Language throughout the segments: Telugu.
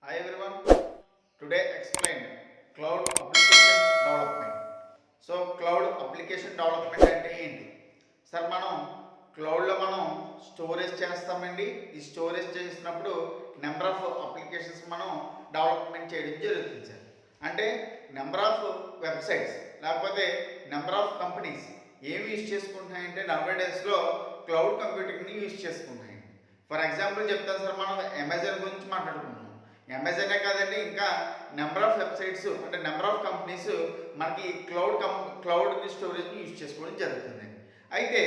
Hi everyone. Today explain cloud application development. So cloud application development అంటే ఏంటి? సార్ మనం క్లౌడ్లో మనం స్టోరేజ్ చేస్తామండి. ఈ స్టోరేజ్ చేసినప్పుడు నెంబర్ ఆఫ్ అప్లికేషన్స్ మనం డెవలప్మెంట్ చేయడం జరుగుతుంది సార్. అంటే నెంబర్ ఆఫ్ వెబ్సైట్స్ లేకపోతే నెంబర్ ఆఫ్ కంపెనీస్ ఏమి యూజ్ చేసుకుంటున్నాయంటే నవ్వే డేస్లో క్లౌడ్ కంప్యూటింగ్ని యూజ్ చేసుకుంటున్నాయి. ఫర్ ఎగ్జాంపుల్ చెప్తాను సార్, మనం అమెజాన్ గురించి మాట్లాడుకుంటున్నాం. అమెజానే కాదండి, ఇంకా నెంబర్ ఆఫ్ వెబ్సైట్స్ అంటే నెంబర్ ఆఫ్ కంపెనీస్ మనకి క్లౌడ్ స్టోరేజ్ని యూజ్ చేసుకోవడం జరుగుతుంది. అయితే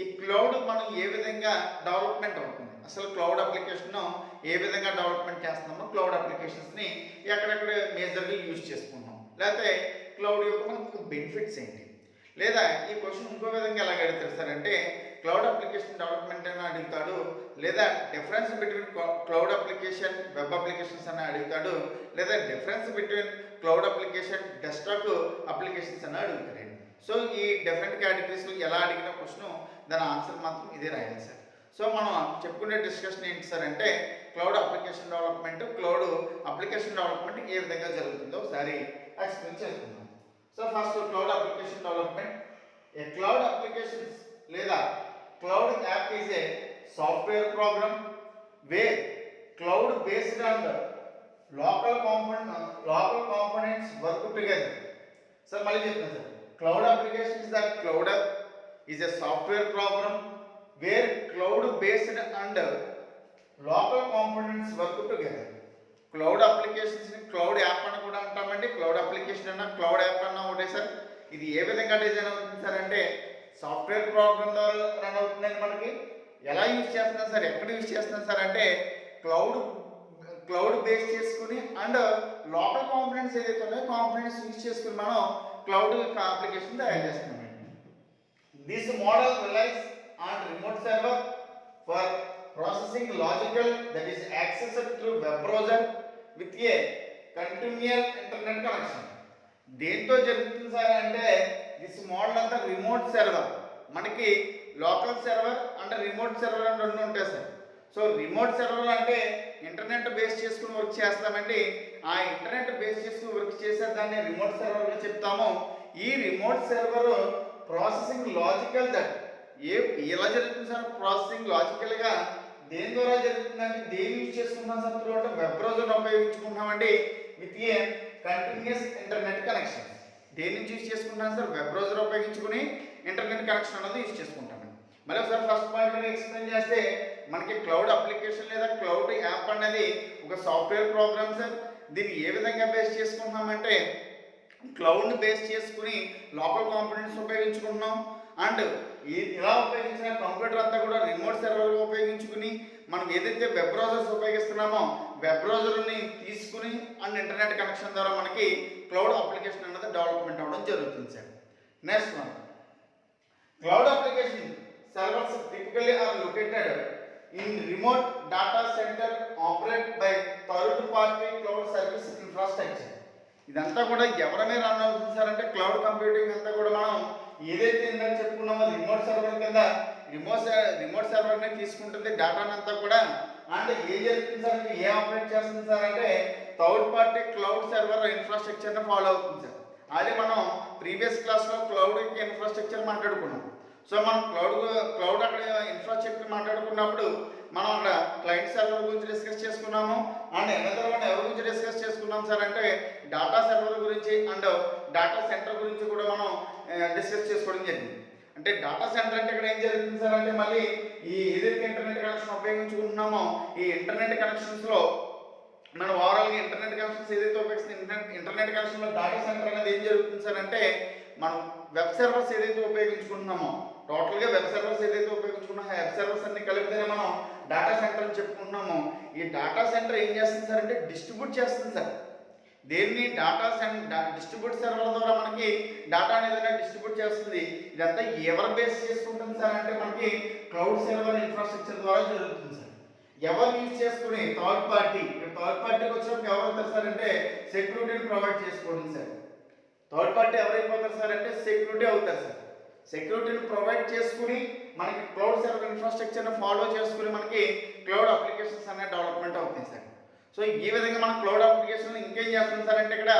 ఈ క్లౌడ్ మనం ఏ విధంగా డెవలప్మెంట్ అవుతుంది, అసలు క్లౌడ్ అప్లికేషన్ ఏ విధంగా డెవలప్మెంట్ చేస్తున్నామో, క్లౌడ్ అప్లికేషన్స్ని ఎక్కడెక్కడ మేజర్గా యూజ్ చేసుకుంటున్నాం, లేకపోతే క్లౌడ్ యొక్క మనకు బెనిఫిట్స్ ఏంటి, లేదా ఈ క్వశ్చన్ ఇంకో విధంగా ఎలాగ అడుగుతారు సార్ అంటే క్లౌడ్ అప్లికేషన్ డెవలప్మెంట్ అని అడుగుతాడు, లేదా difference between cloud application web applications అని అడుగుతాడు, లేదా difference between cloud application desktop applications అని అడుగుతారండి. సో ఈ డిఫరెంట్ కేటగిరీస్లో ఎలా అడిగిన క్వశ్చన్ దాని ఆన్సర్ మాత్రం ఇదే రాయాలి సార్. సో మనం చెప్పుకునే డిస్కషన్ ఏంటి సార్ అంటే cloud application development, cloud application development ఏ విధంగా జరుగుతుందో ఒకసారి ఎక్స్ప్లెయిన్ చేసుకుందాం. So first cloud application development. A cloud applications లేదా cloud app is a software program where cloud based on the local components work together. So mali cheptanu sir, cloud application is the cloud app is a software program where cloud based and local components work together. Cloud applications ని క్లౌడ్ యాప్ అని కూడా అంటామండి. క్లౌడ్ అప్లికేషన్ అన్న క్లౌడ్ యాప్ అన్న ఒకటే సార్. ఇది ఏ విధంగా డిజైన్ అవుతుంది సార్ అంటే సాఫ్ట్వేర్ ప్రోగ్రామ్ ద్వారా రన్ అవుతుందండి. మనకి ఎలా యూజ్ చేస్తున్నాం సార్, ఎక్కడ యూజ్ చేస్తున్నాం సార్ అంటే క్లౌడ్ బేస్ చేసుకుని అండ్ లోకల్ కాంపోనెంట్స్ ఏదైతే ఉన్నాయో కాంపోనెంట్స్ యూజ్ చేసుకుని మనం క్లౌడ్ యొక్క అప్లికేషన్ తయారు చేస్తున్నామండి. This model relies on remote server for processing logical that is accessed through web browser with a continual internet connection. దేంతో జరుగుతుంది సార్ అంటే దిస్ మోడల్ అంతా రిమోట్ సర్వర్, మనకి లోకల్ సర్వర్ అంటే రిమోట్ సర్వర్ అని రెండు ఉంటాయి సార్. సో రిమోట్ సర్వర్ అంటే ఇంటర్నెట్ బేస్ చేసుకుని వర్క్ చేస్తామండి. ఆ ఇంటర్నెట్ బేస్ చేసుకుని వర్క్ చేసే దాన్ని రిమోట్ సర్వర్గా చెప్తాము. ఈ remote server processing logical that ఎలా జరుగుతుంది సార్, ప్రాసెసింగ్ లాజికల్గా దేని ద్వారా జరుగుతుందండి, దేని యూజ్ చేసుకుంటున్నాం సార్ త్రూ అంటే వెబ్ బ్రౌజర్ని ఉపయోగించుకుంటున్నామండి with a continuous internet connection. దేని నుంచి యూజ్ చేసుకుంటాం సార్, వెబ్ బ్రౌజర్ ఉపయోగించుకుని ఇంటర్నెట్ కనెక్షన్ అనేది యూజ్ చేసుకుంటామండి. మళ్ళీ ఒకసారి ఫస్ట్ పాయింట్ ఎక్స్ప్లెయిన్ చేస్తే మనకి క్లౌడ్ అప్లికేషన్ లేదా క్లౌడ్ యాప్ అనేది ఒక సాఫ్ట్వేర్ ప్రోగ్రామ్ సార్. దీన్ని ఏ విధంగా బేస్ చేసుకుంటున్నామంటే క్లౌడ్ని బేస్ చేసుకుని లోకల్ కాంపోనెంట్స్ ఉపయోగించుకుంటున్నాం అండ్ ఇలా ఉపయోగించిన కంప్యూటర్ అంతా కూడా రిమోట్ సర్వర్గా ఉపయోగించుకుని మనం ఏదైతే వెబ్ బ్రౌజర్స్ ఉపయోగిస్తున్నామో వెబ్ బ్రౌజర్ని తీసుకుని అండ్ ఇంటర్నెట్ కనెక్షన్ ద్వారా మనకి క్లౌడ్ అప్లికేషన్ అనేది డెవలప్మెంట్ అవ్వడం జరుగుతుంది sir. Next one, cloud application servers typically are located in remote data centre operate by third party cloud service infrastructure. ఇదంతా కూడా ఎవరి మీద రన్ అవుతుంది సార్ అంటే క్లౌడ్ కంప్యూటింగ్ అంతా కూడా మనం ఏదైతే ఇందాక చెప్పుకున్నామో రిమోట్ సర్వర్ కింద రిమోట్ సర్వర్ని తీసుకుంటుంది డేటాను అంతా కూడా అండ్ ఏం జరుగుతుంది సార్, ఏ ఆపరేట్ చేస్తుంది సార్ అంటే థర్డ్ పార్టీ క్లౌడ్ సర్వర్ ఇన్ఫ్రాస్ట్రక్చర్ని ఫాలో అవుతుంది సార్. అది మనం ప్రీవియస్ క్లాస్లో క్లౌడ్ ఇన్ఫ్రాస్ట్రక్చర్ మాట్లాడుకున్నాం. సో మనం క్లౌడ్ అక్కడ ఇన్ఫ్రాస్ట్రక్చర్ మాట్లాడుకున్నప్పుడు మనం అక్కడ క్లయింట్ సర్వర్ గురించి డిస్కస్ చేసుకున్నాము అండ్ ఎనదర్ వన్ ఎవరి గురించి డిస్కస్ చేసుకున్నాం సార్ అంటే డాటా సర్వర్ గురించి అండ్ డాటా సెంటర్ గురించి కూడా మనం డిస్కస్ చేసుకోవడం జరిగింది. అంటే డాటా సెంటర్ అంటే ఇక్కడ ఏం జరుగుతుంది సార్ అంటే మళ్ళీ ఈ ఏదైతే ఇంటర్నెట్ కనెక్షన్ ఉపయోగించుకుంటున్నామో ఈ ఇంటర్నెట్ కనెక్షన్స్లో మనం ఓవరాల్గా ఇంటర్నెట్ కనెక్షన్స్ ఏదైతే ఉపయోగిస్తుంది ఇంటర్నెట్ కనెక్షన్లో డాటా సెంటర్ అనేది ఏం జరుగుతుంది సార్ అంటే మనం వెబ్ సర్వర్స్ ఏదైతే ఉపయోగించుకుంటున్నామో టోటల్గా వెబ్ సర్వర్స్ ఏదైతే ఉపయోగించుకున్నామో వెబ్ సర్వర్స్ అన్ని కలిపితేనే మనం డాటా సెంటర్ అని చెప్పుకుంటున్నాము. ఈ డాటా సెంటర్ ఏం చేస్తుంది సార్ అంటే డిస్ట్రిబ్యూట్ చేస్తుంది సార్. దేన్ని డిస్ట్రిబ్యూట్ సర్వర్ ద్వారా మనకి డాటా అనేది డిస్ట్రిబ్యూట్ చేస్తుంది. ఇదంతా ఎవరు బేస్ చేసుకుంటుంది సార్ అంటే మనకి క్లౌడ్ సర్వర్ ఇన్ఫ్రాస్ట్రక్చర్ ద్వారా జరుగుతుంది సార్. ఎవరు యూజ్ చేసుకుని థర్డ్ పార్టీకి వచ్చినప్పుడు ఎవరు అవుతారు సార్ అంటే సెక్యూరిటీని ప్రొవైడ్ చేసుకోండి సార్. థర్డ్ పార్టీ ఎవరైపోతారు సార్ అంటే సెక్యూరిటీ అవుతారు సార్. సెక్యూరిటీని ప్రొవైడ్ చేసుకుని మనకి క్లౌడ్ సర్వర్ ఇన్ఫ్రాస్ట్రక్చర్ని ఫాలో చేసుకుని మనకి క్లౌడ్ అప్లికేషన్స్ అనేది డెవలప్మెంట్ అవుతాయి సార్. సో ఈ విధంగా మనం క్లౌడ్ అప్లికేషన్ ఇంకేం చేస్తాం సార్ అంటే ఇక్కడ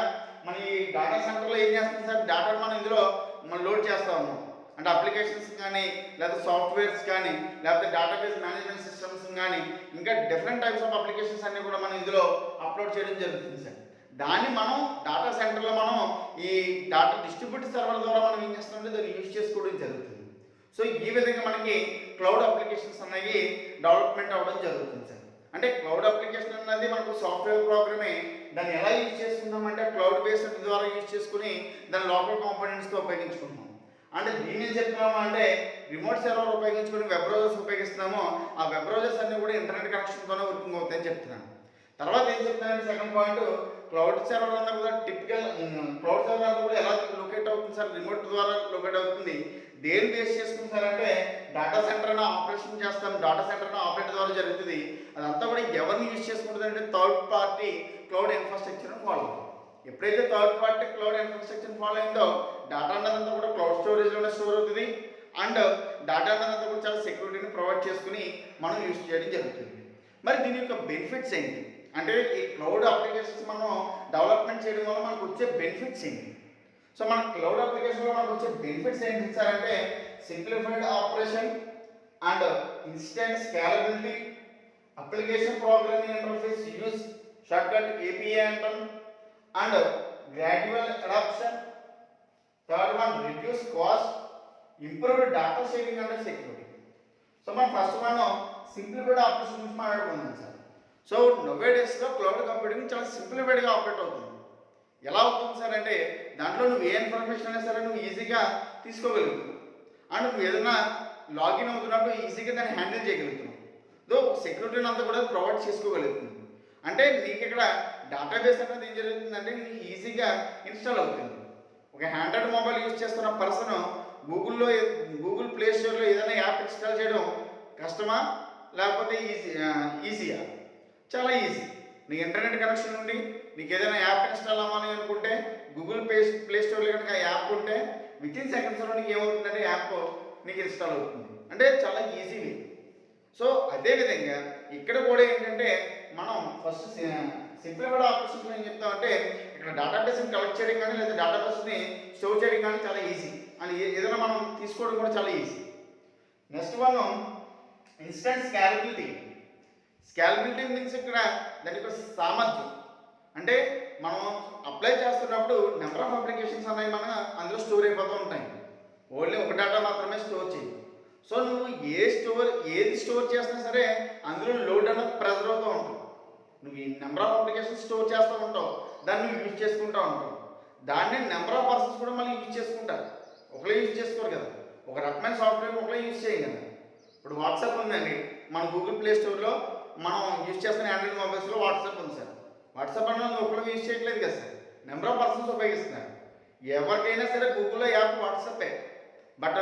మన ఈ డేటా సెంటర్లో ఏం చేస్తాం సార్, డేటాను మనం ఇందులో మనం లోడ్ చేస్తా ఉన్నాం. అంటే అప్లికేషన్స్ కానీ లేదా సాఫ్ట్వేర్స్ కానీ లేకపోతే డేటాబేస్ మేనేజ్మెంట్ సిస్టమ్స్ కానీ ఇంకా డిఫరెంట్ టైప్స్ ఆఫ్ అప్లికేషన్స్ అన్ని కూడా మనం ఇందులో అప్లోడ్ చేయడం జరుగుతుంది సార్. దాన్ని మనం డేటా సెంటర్లో మనం ఈ డేటా డిస్ట్రిబ్యూటర్ సర్వర్ ద్వారా మనం ఏం చేస్తామంటే దాన్ని యూజ్ చేసుకోవడం జరుగుతుంది. సో ఈ విధంగా మనకి క్లౌడ్ అప్లికేషన్స్ అనేవి డెవలప్మెంట్ అవ్వడం జరుగుతుంది సార్. అంటే క్లౌడ్ అప్లికేషన్ అన్నది మనకు సాఫ్ట్వేర్ ప్రోగ్రామే, దాన్ని ఎలా యూజ్ చేసుకుంటామంటే క్లౌడ్ బేస్డ్ ద్వారా యూజ్ చేసుకుని దాని లోకల్ కాంపోనెంట్స్తో ఉపయోగించుకుంటాం. అంటే దీన్ని ఏం చెప్తున్నాము అంటే రిమోట్ సర్వర్ ఉపయోగించుకుని వెబ్ బ్రౌజర్స్ ఉపయోగిస్తున్నాము, ఆ వెబ్ బ్రౌజర్స్ అన్ని కూడా ఇంటర్నెట్ కనెక్షన్తోనే వర్కింగ్ అవుతాయని చెప్తున్నాను. తర్వాత ఏం చెప్తున్నానంటే సెకండ్ పాయింట్, క్లౌడ్ సర్వర్ అంతా కూడా టిపికల్ క్లౌడ్ సర్వర్ అంతా కూడా ఎలా లొకేట్ అవుతుంది సార్, రిమోట్ ద్వారా లొకేట్ అవుతుంది. దేని బేస్ చేసుకుని సార్ అంటే డేటా సెంటర్ ఆపరేషన్ చేస్తాం, డేటా సెంటర్ ఆపరేట్ ద్వారా జరుగుతుంది. అదంతా కూడా ఎవరిని యూజ్ చేసుకుంటుంది అంటే థర్డ్ పార్టీ క్లౌడ్ ఇన్ఫ్రాస్ట్రక్చర్ని ఫాలో అవుతుంది. ఎప్పుడైతే third party cloud infrastructure follow అయిందో డేటా అన్నదంతా కూడా క్లౌడ్ స్టోరేజ్లోనే స్టోర్ అవుతుంది అండ్ డేటా అన్నదంతా కూడా చాలా సెక్యూరిటీని ప్రొవైడ్ చేసుకుని మనం యూజ్ చేయడం జరుగుతుంది. మరి దీని యొక్క బెనిఫిట్స్ ఏంటి అంటే ఈ క్లౌడ్ అప్లికేషన్స్ మనం డెవలప్మెంట్ చేయడం వల్ల మనకు వచ్చే బెనిఫిట్స్ ఏంటి? సో మన క్లౌడ్ అప్లికేషన్లో మనకు వచ్చే బెనిఫిట్స్ ఏంటి సార్ అంటే simplified operation and instant scalability, application programming interface use shortcut API అంటాం and gradual adoption. Third one reduce cost, improved data sharing and security. So మనం ఫస్ట్ మనం సింప్లిఫైడ్ ఆపరేషన్ గురించి మాట్లాడుకుందాం సార్. సో నోవే డేస్లో క్లౌడ్ కంప్యూటింగ్ చాలా సింప్లిఫైడ్గా ఆపరేట్ అవుతుంది. ఎలా అవుతుంది సార్ అంటే దాంట్లో నువ్వు ఏ ఇన్ఫర్మేషన్ అయినా సరే నువ్వు ఈజీగా తీసుకోగలుగుతున్నావు అండ్ నువ్వు ఏదైనా లాగిన్ అవుతున్నప్పుడు ఈజీగా దాన్ని హ్యాండిల్ చేయగలుగుతున్నావు. దో సెక్యూరిటీని అంతా కూడా ప్రొవైడ్ చేసుకోగలుగుతుంది. అంటే నీకు ఇక్కడ డేటాబేస్ అనేది ఏం జరుగుతుందంటే నీకు ఈజీగా ఇన్స్టాల్ అవుతుంది. ఒక హ్యాండ్రాయిడ్ మొబైల్ యూజ్ చేస్తున్న పర్సన్ గూగుల్ ప్లే స్టోర్లో ఏదైనా యాప్ ఇన్స్టాల్ చేయడం కష్టమా లేకపోతే ఈజీయా? చాలా ఈజీ. నీకు ఇంటర్నెట్ కనెక్షన్ ఉండి నీకు ఏదైనా యాప్ ఇన్స్టాల్ అవ్వాలి అనుకుంటే గూగుల్ ప్లే స్టోర్లో కనుక యాప్ ఉంటే వితిన్ సెకండ్స్లో నీకు ఏమవుతుందంటే యాప్ నీకు ఇన్స్టాల్ అవుతుంది. అంటే చాలా ఈజీ వే. సో అదేవిధంగా ఇక్కడ కూడా ఏంటంటే మనం ఫస్ట్ సింప్లిఫైడ్ ఆపరేషన్స్ ఏం చెప్తామంటే ఇక్కడ డేటాబేస్ని కలెక్ట్ చేయడం కానీ లేదా డేటాబేస్ని స్టోర్ చేయడం కానీ చాలా ఈజీ అని ఏదైనా మనం తీసుకోవడం కూడా చాలా easy. Next one instant scalability. Scalability means ఇక్కడ దాని యొక్క సామర్థ్యం. అంటే మనం అప్లై చేస్తున్నప్పుడు నెంబర్ ఆఫ్ అప్లికేషన్స్ అనేవి మన అందులో స్టోర్ అయిపోతూ ఉంటాయి. ఓన్లీ ఒక డేటా మాత్రమే స్టోర్ చేయి. సో నువ్వు ఏది స్టోర్ చేసినా సరే అందులో లోడ్ అనేది ప్రెజర్ అవుతూ ఉంటుంది. నువ్వు ఈ నెంబర్ ఆఫ్ అప్లికేషన్స్ స్టోర్ చేస్తూ ఉంటావు, దాన్ని నువ్వు యూజ్ చేసుకుంటూ ఉంటావు. దాన్ని నెంబర్ ఆఫ్ పర్సన్స్ కూడా మళ్ళీ యూజ్ చేసుకుంటారు. ఒకరే యూజ్ చేసుకోరు కదా, ఒక రకమైన సాఫ్ట్వేర్ ఒకరే యూజ్ చేయం కదా. ఇప్పుడు వాట్సాప్ ఉందండి, మన గూగుల్ ప్లే స్టోర్లో మనం యూజ్ చేస్తున్న ఆండ్రాయిడ్ మొబైల్స్లో వాట్సాప్ ఉంది సార్. వాట్సాప్ అన్నది ఒకరు యూజ్ చేయట్లేదు కదా సార్, నెంబర్ ఆఫ్ పర్సన్స్ ఉపయోగిస్తున్నారు. ఎవరికైనా సరే గూగుల్లో యాప్ వాట్సాపే, బట్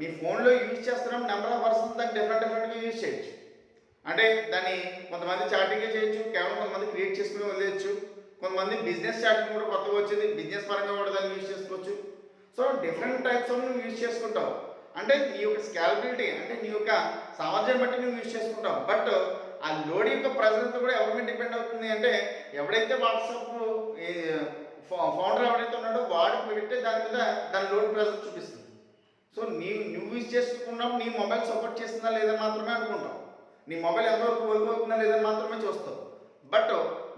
మీ ఫోన్లో యూజ్ చేస్తున్నాం నెంబర్ ఆఫ్ పర్సన్స్ దాన్ని డిఫరెంట్గా యూజ్ చేయొచ్చు. అంటే దాన్ని కొంతమంది చాటింగ్ చేయొచ్చు, కేవలం కొంతమంది క్రియేట్ చేసుకుని వదిలేయచ్చు. కొంతమంది బిజినెస్ చాటింగ్ కూడా కొత్తగా వచ్చింది, బిజినెస్ పరంగా కూడా దాన్ని యూజ్ చేసుకోవచ్చు. సో డిఫరెంట్ టైప్స్ ఆఫ్ నువ్వు యూజ్ చేసుకుంటావు. అంటే నీ యొక్క స్కేలబిలిటీ అంటే నీ యొక్క సామర్థ్యం బట్టి నువ్వు యూజ్ చేసుకుంటావు. బట్ ఆ లోడ్ యొక్క ప్రెజెన్స్ కూడా ఎవరి మీద డిపెండ్ అవుతుంది అంటే ఎవడైతే వాట్సాప్ ఫౌండర్ ఎవరైతే ఉన్నాడో వాడికి పెడితే దాని మీద దాని లోడ్ ప్రెజర్ చూపిస్తుంది. సో నువ్వు యూజ్ చేసుకున్నప్పుడు నీ మొబైల్ సపోర్ట్ చేస్తుందా లేదని మాత్రమే అనుకుంటావు. నీ మొబైల్ ఎంతవరకు వర్క్ అవుతుందా లేదని మాత్రమే చూస్తావు. బట్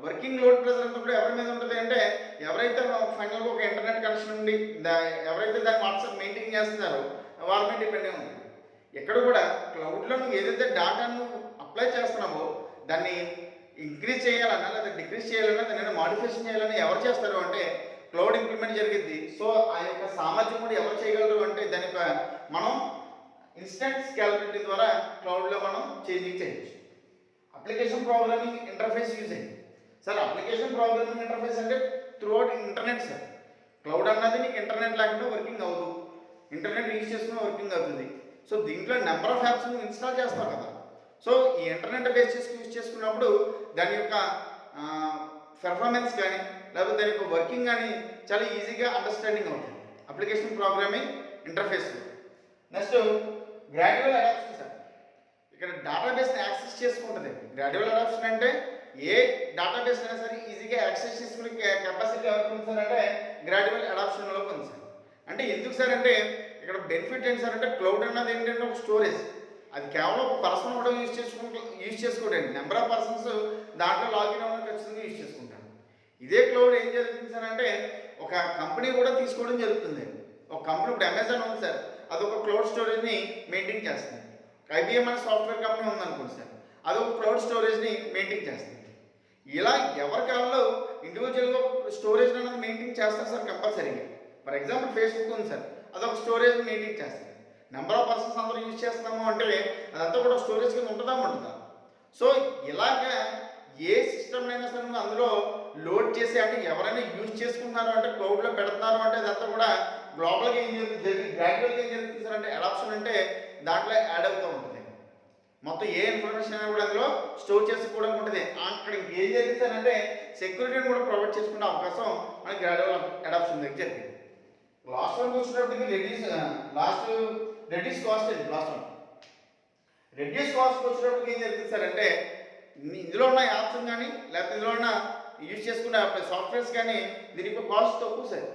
వర్కింగ్ లోడ్ ప్రెజర్ అంతా కూడా ఎవరి మీద ఉంటుంది అంటే ఎవరైతే ఫైనల్గా ఒక ఇంటర్నెట్ కనెక్షన్ ఉండి ఎవరైతే దాన్ని వాట్సాప్ మెయింటైన్ చేస్తున్నారో వాళ్ళ మీద డిపెండ్ ఉంది. ఎక్కడ కూడా క్లౌడ్లో నువ్వు ఏదైతే డేటాను అప్లై చేస్తున్నావో దాన్ని ఇంక్రీజ్ చేయాలన్నా లేదా డిక్రీజ్ చేయాలన్నా దాన్ని మాడిఫికేషన్ చేయాలన్నా ఎవరు చేస్తారు అంటే క్లౌడ్ ఇంప్లిమెంట్ జరిగింది. సో ఆ యొక్క సామర్థ్యం కూడా ఎవరు చేయగలరు అంటే దాని మనం ఇన్స్టెంట్ స్కేలబిలిటీ ద్వారా క్లౌడ్లో మనం చేంజింగ్ చేయొచ్చు. అప్లికేషన్ ప్రోగ్రామింగ్ ఇంటర్ఫేస్ యూజ్ అయ్యింది సార్. అప్లికేషన్ ప్రోగ్రామింగ్ ఇంటర్ఫేస్ అంటే త్రూఅవుట్ ఇంటర్నెట్ సార్. క్లౌడ్ అన్నది నీకు ఇంటర్నెట్ లేకుండా వర్కింగ్ అవ్వదు, ఇంటర్నెట్ యూజ్ చేసుకుని వర్కింగ్ అవుతుంది. సో దీంట్లో నెంబర్ ఆఫ్ యాప్స్ నువ్వు ఇన్స్టాల్ చేస్తావు కదా. సో ఈ ఇంటర్నెట్ బేస్ చేసుకుని యూజ్ చేసుకున్నప్పుడు దాని యొక్క పెర్ఫార్మెన్స్ కానీ లేకపోతే దాని యొక్క వర్కింగ్ కానీ చాలా ఈజీగా అండర్స్టాండింగ్ అవుతుంది అప్లికేషన్ ప్రోగ్రామింగ్ ఇంటర్ఫేస్లో. Next gradual adoption sir. ఇక్కడ డేటాబేస్ని యాక్సెస్ చేసుకుంటుంది. గ్రాడ్యువల్ అడాప్షన్ అంటే ఏ డేటాబేస్ అయినా సరే ఈజీగా యాక్సెస్ చేసుకునే కెపాసిటీ ఎవరికి ఉంది సార్ అంటే గ్రాడ్యువల్ అడాప్షన్లోకి ఉంది సార్. అంటే ఎందుకు సార్ అంటే ఇక్కడ బెనిఫిట్ ఏంటి సార్ అంటే క్లౌడ్ అన్నది ఏంటంటే ఒక స్టోరేజ్, అది కేవలం ఒక పర్సన్ కూడా యూజ్ చేసుకోడండి. నెంబర్ ఆఫ్ పర్సన్స్ దాంట్లో లాగిన్ అవ్వడం ఖచ్చితంగా యూజ్ చేసుకుంటాను. ఇదే క్లౌడ్ ఏం జరుగుతుంది సార్ అంటే ఒక కంపెనీ కూడా తీసుకోవడం జరుగుతుంది. ఒక కంపెనీ ఇప్పుడు అమెజాన్ ఉంది సార్, అది ఒక క్లౌడ్ స్టోరేజ్ని మెయింటైన్ చేస్తుంది. ఐబిఎం అనే సాఫ్ట్వేర్ కంపెనీ ఉందనుకోండి సార్, అది ఒక క్లౌడ్ స్టోరేజ్ని మెయింటైన్ చేస్తుంది. ఇలా ఎవరి కాలంలో ఇండివిజువల్గా స్టోరేజ్ అనేది మెయింటైన్ చేస్తారు సార్ కంపల్సరీగా. ఫర్ ఎగ్జాంపుల్ ఫేస్బుక్ ఉంది సార్, అదొక స్టోరేజ్ మెయింటైన్ చేస్తుంది. నెంబర్ ఆఫ్ పర్సన్స్ అందరూ యూజ్ చేస్తాము అంటే అదంతా కూడా స్టోరేజ్ కింద ఉంటుందా. సో ఇలాగా ఏ సిస్టమ్ అయినా సరే అందులో లోడ్ చేసి అంటే ఎవరైనా యూజ్ చేసుకుంటున్నారు అంటే క్లౌడ్లో పెడుతున్నారు అంటే అదంతా కూడా గ్లోబల్గా ఏం జరుగుతుంది, గ్రాడ్యువల్గా ఏం జరుగుతుంది సార్ అంటే అడాప్షన్ అంటే దాంట్లో యాడ్ అవుతూ ఉంటుంది. మొత్తం ఏ ఇన్ఫర్మేషన్ అయినా కూడా అందులో స్టోర్ చేసుకోవడానికి ఉంటుంది. అక్కడ ఏం జరుగుతుందంటే సెక్యూరిటీని కూడా ప్రొవైడ్ చేసుకునే అవకాశం మనకి గ్రాడ్యువల్ అడాప్షన్ దగ్గర జరిగింది. లాస్ట్ వన్ చూసినప్పటికీ రెడ్యూస్ కాస్ట్ అండి. రెడ్యూస్ కాస్ట్ వచ్చినప్పటికి ఏం జరుగుతుంది సార్ అంటే ఇందులో ఉన్న యాప్స్ కానీ లేకపోతే ఇందులో ఉన్న యూజ్ చేసుకునే సాఫ్ట్వేర్స్ కానీ దీనికి కాస్ట్ తక్కువ సార్.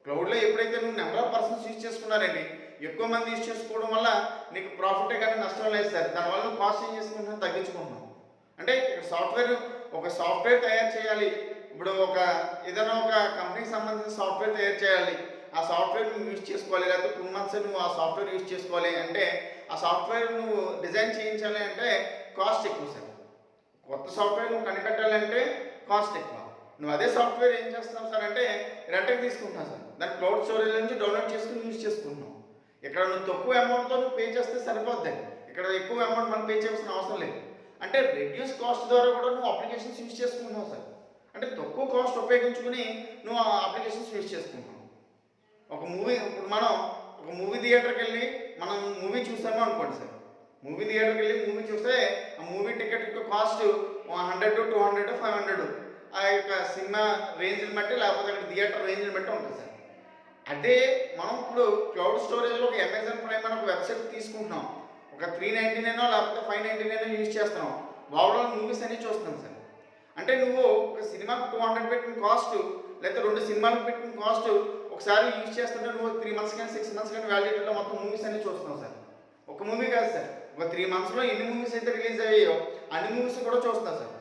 క్లౌడ్లో ఎప్పుడైతే నువ్వు నెంబర్ ఆఫ్ పర్సన్స్ యూజ్ చేసుకున్నారండి, ఎక్కువ మంది యూజ్ చేసుకోవడం వల్ల నీకు ప్రాఫిటే కానీ నష్టం లేదు సార్. దానివల్ల నువ్వు కాస్ట్ ఏం చేసుకుంటున్నావు, తగ్గించుకుంటున్నావు. అంటే ఒక సాఫ్ట్వేర్ తయారు చేయాలి. ఇప్పుడు ఏదైనా ఒక కంపెనీకి సంబంధించిన సాఫ్ట్వేర్ తయారు చేయాలి, ఆ సాఫ్ట్వేర్ నువ్వు యూజ్ చేసుకోవాలి, లేకపోతే 2 months నువ్వు ఆ సాఫ్ట్వేర్ యూజ్ చేసుకోవాలి అంటే ఆ సాఫ్ట్వేర్ నువ్వు డిజైన్ చేయించాలి అంటే కాస్ట్ ఎక్కువ సార్. కొత్త సాఫ్ట్వేర్ నువ్వు కనిపెట్టాలంటే కాస్ట్ ఎక్కువ. నువ్వు అదే సాఫ్ట్వేర్ ఏం చేస్తున్నావు సార్ అంటే రెంట్కి తీసుకుంటున్నావు సార్, దాన్ని క్లౌడ్ స్టోరేజ్ నుంచి డౌన్లోడ్ చేసుకుని యూజ్ చేసుకుంటున్నావు. ఇక్కడ నువ్వు తక్కువ అమౌంట్తో నువ్వు పే చేస్తే సరిపోద్ది, ఇక్కడ ఎక్కువ అమౌంట్ మనం పే చేయాల్సిన అవసరం లేదు. అంటే రెడ్యూస్ కాస్ట్ ద్వారా కూడా నువ్వు అప్లికేషన్స్ యూజ్ చేసుకుంటున్నావు సార్. అంటే తక్కువ కాస్ట్ ఉపయోగించుకుని నువ్వు ఆ అప్లికేషన్స్ యూజ్ చేసుకుంటున్నావు. ఇప్పుడు మనం ఒక మూవీ థియేటర్కి వెళ్ళి మనం మూవీ చూసాము అనుకోండి సార్, మూవీ థియేటర్కి వెళ్ళి మూవీ చూస్తే ఆ మూవీ టికెట్ యొక్క కాస్ట్ 100 to 200 500 ఆ యొక్క సినిమా రేంజ్ని బట్టి లేకపోతే అక్కడ థియేటర్ రేంజ్ని బట్టి ఉంటుంది సార్. అదే మనం ఇప్పుడు క్లౌడ్ స్టోరేజ్లో ఒక అమెజాన్ ప్రైమ్ అని ఒక వెబ్సైట్ తీసుకుంటున్నాం, ఒక 399 లేకపోతే 599 యూజ్ చేస్తున్నాం, ఓవరాల్ మూవీస్ అన్ని చూస్తున్నాం సార్. అంటే నువ్వు ఒక సినిమాకి 200 పెట్టిన కాస్ట్ లేకపోతే 2 సినిమాలకు పెట్టిన కాస్ట్ ఒకసారి యూజ్ చేస్తుంటే నువ్వు 3 months కానీ 6 months కానీ వ్యాలిడిటీలో మొత్తం మూవీస్ అన్ని చూస్తున్నావు సార్. ఒక మూవీ కాదు సార్, ఒక 3 monthsలో ఎన్ని మూవీస్ అయితే రిలీజ్ అయ్యాయో అన్ని మూవీస్ కూడా చూస్తున్నావు సార్.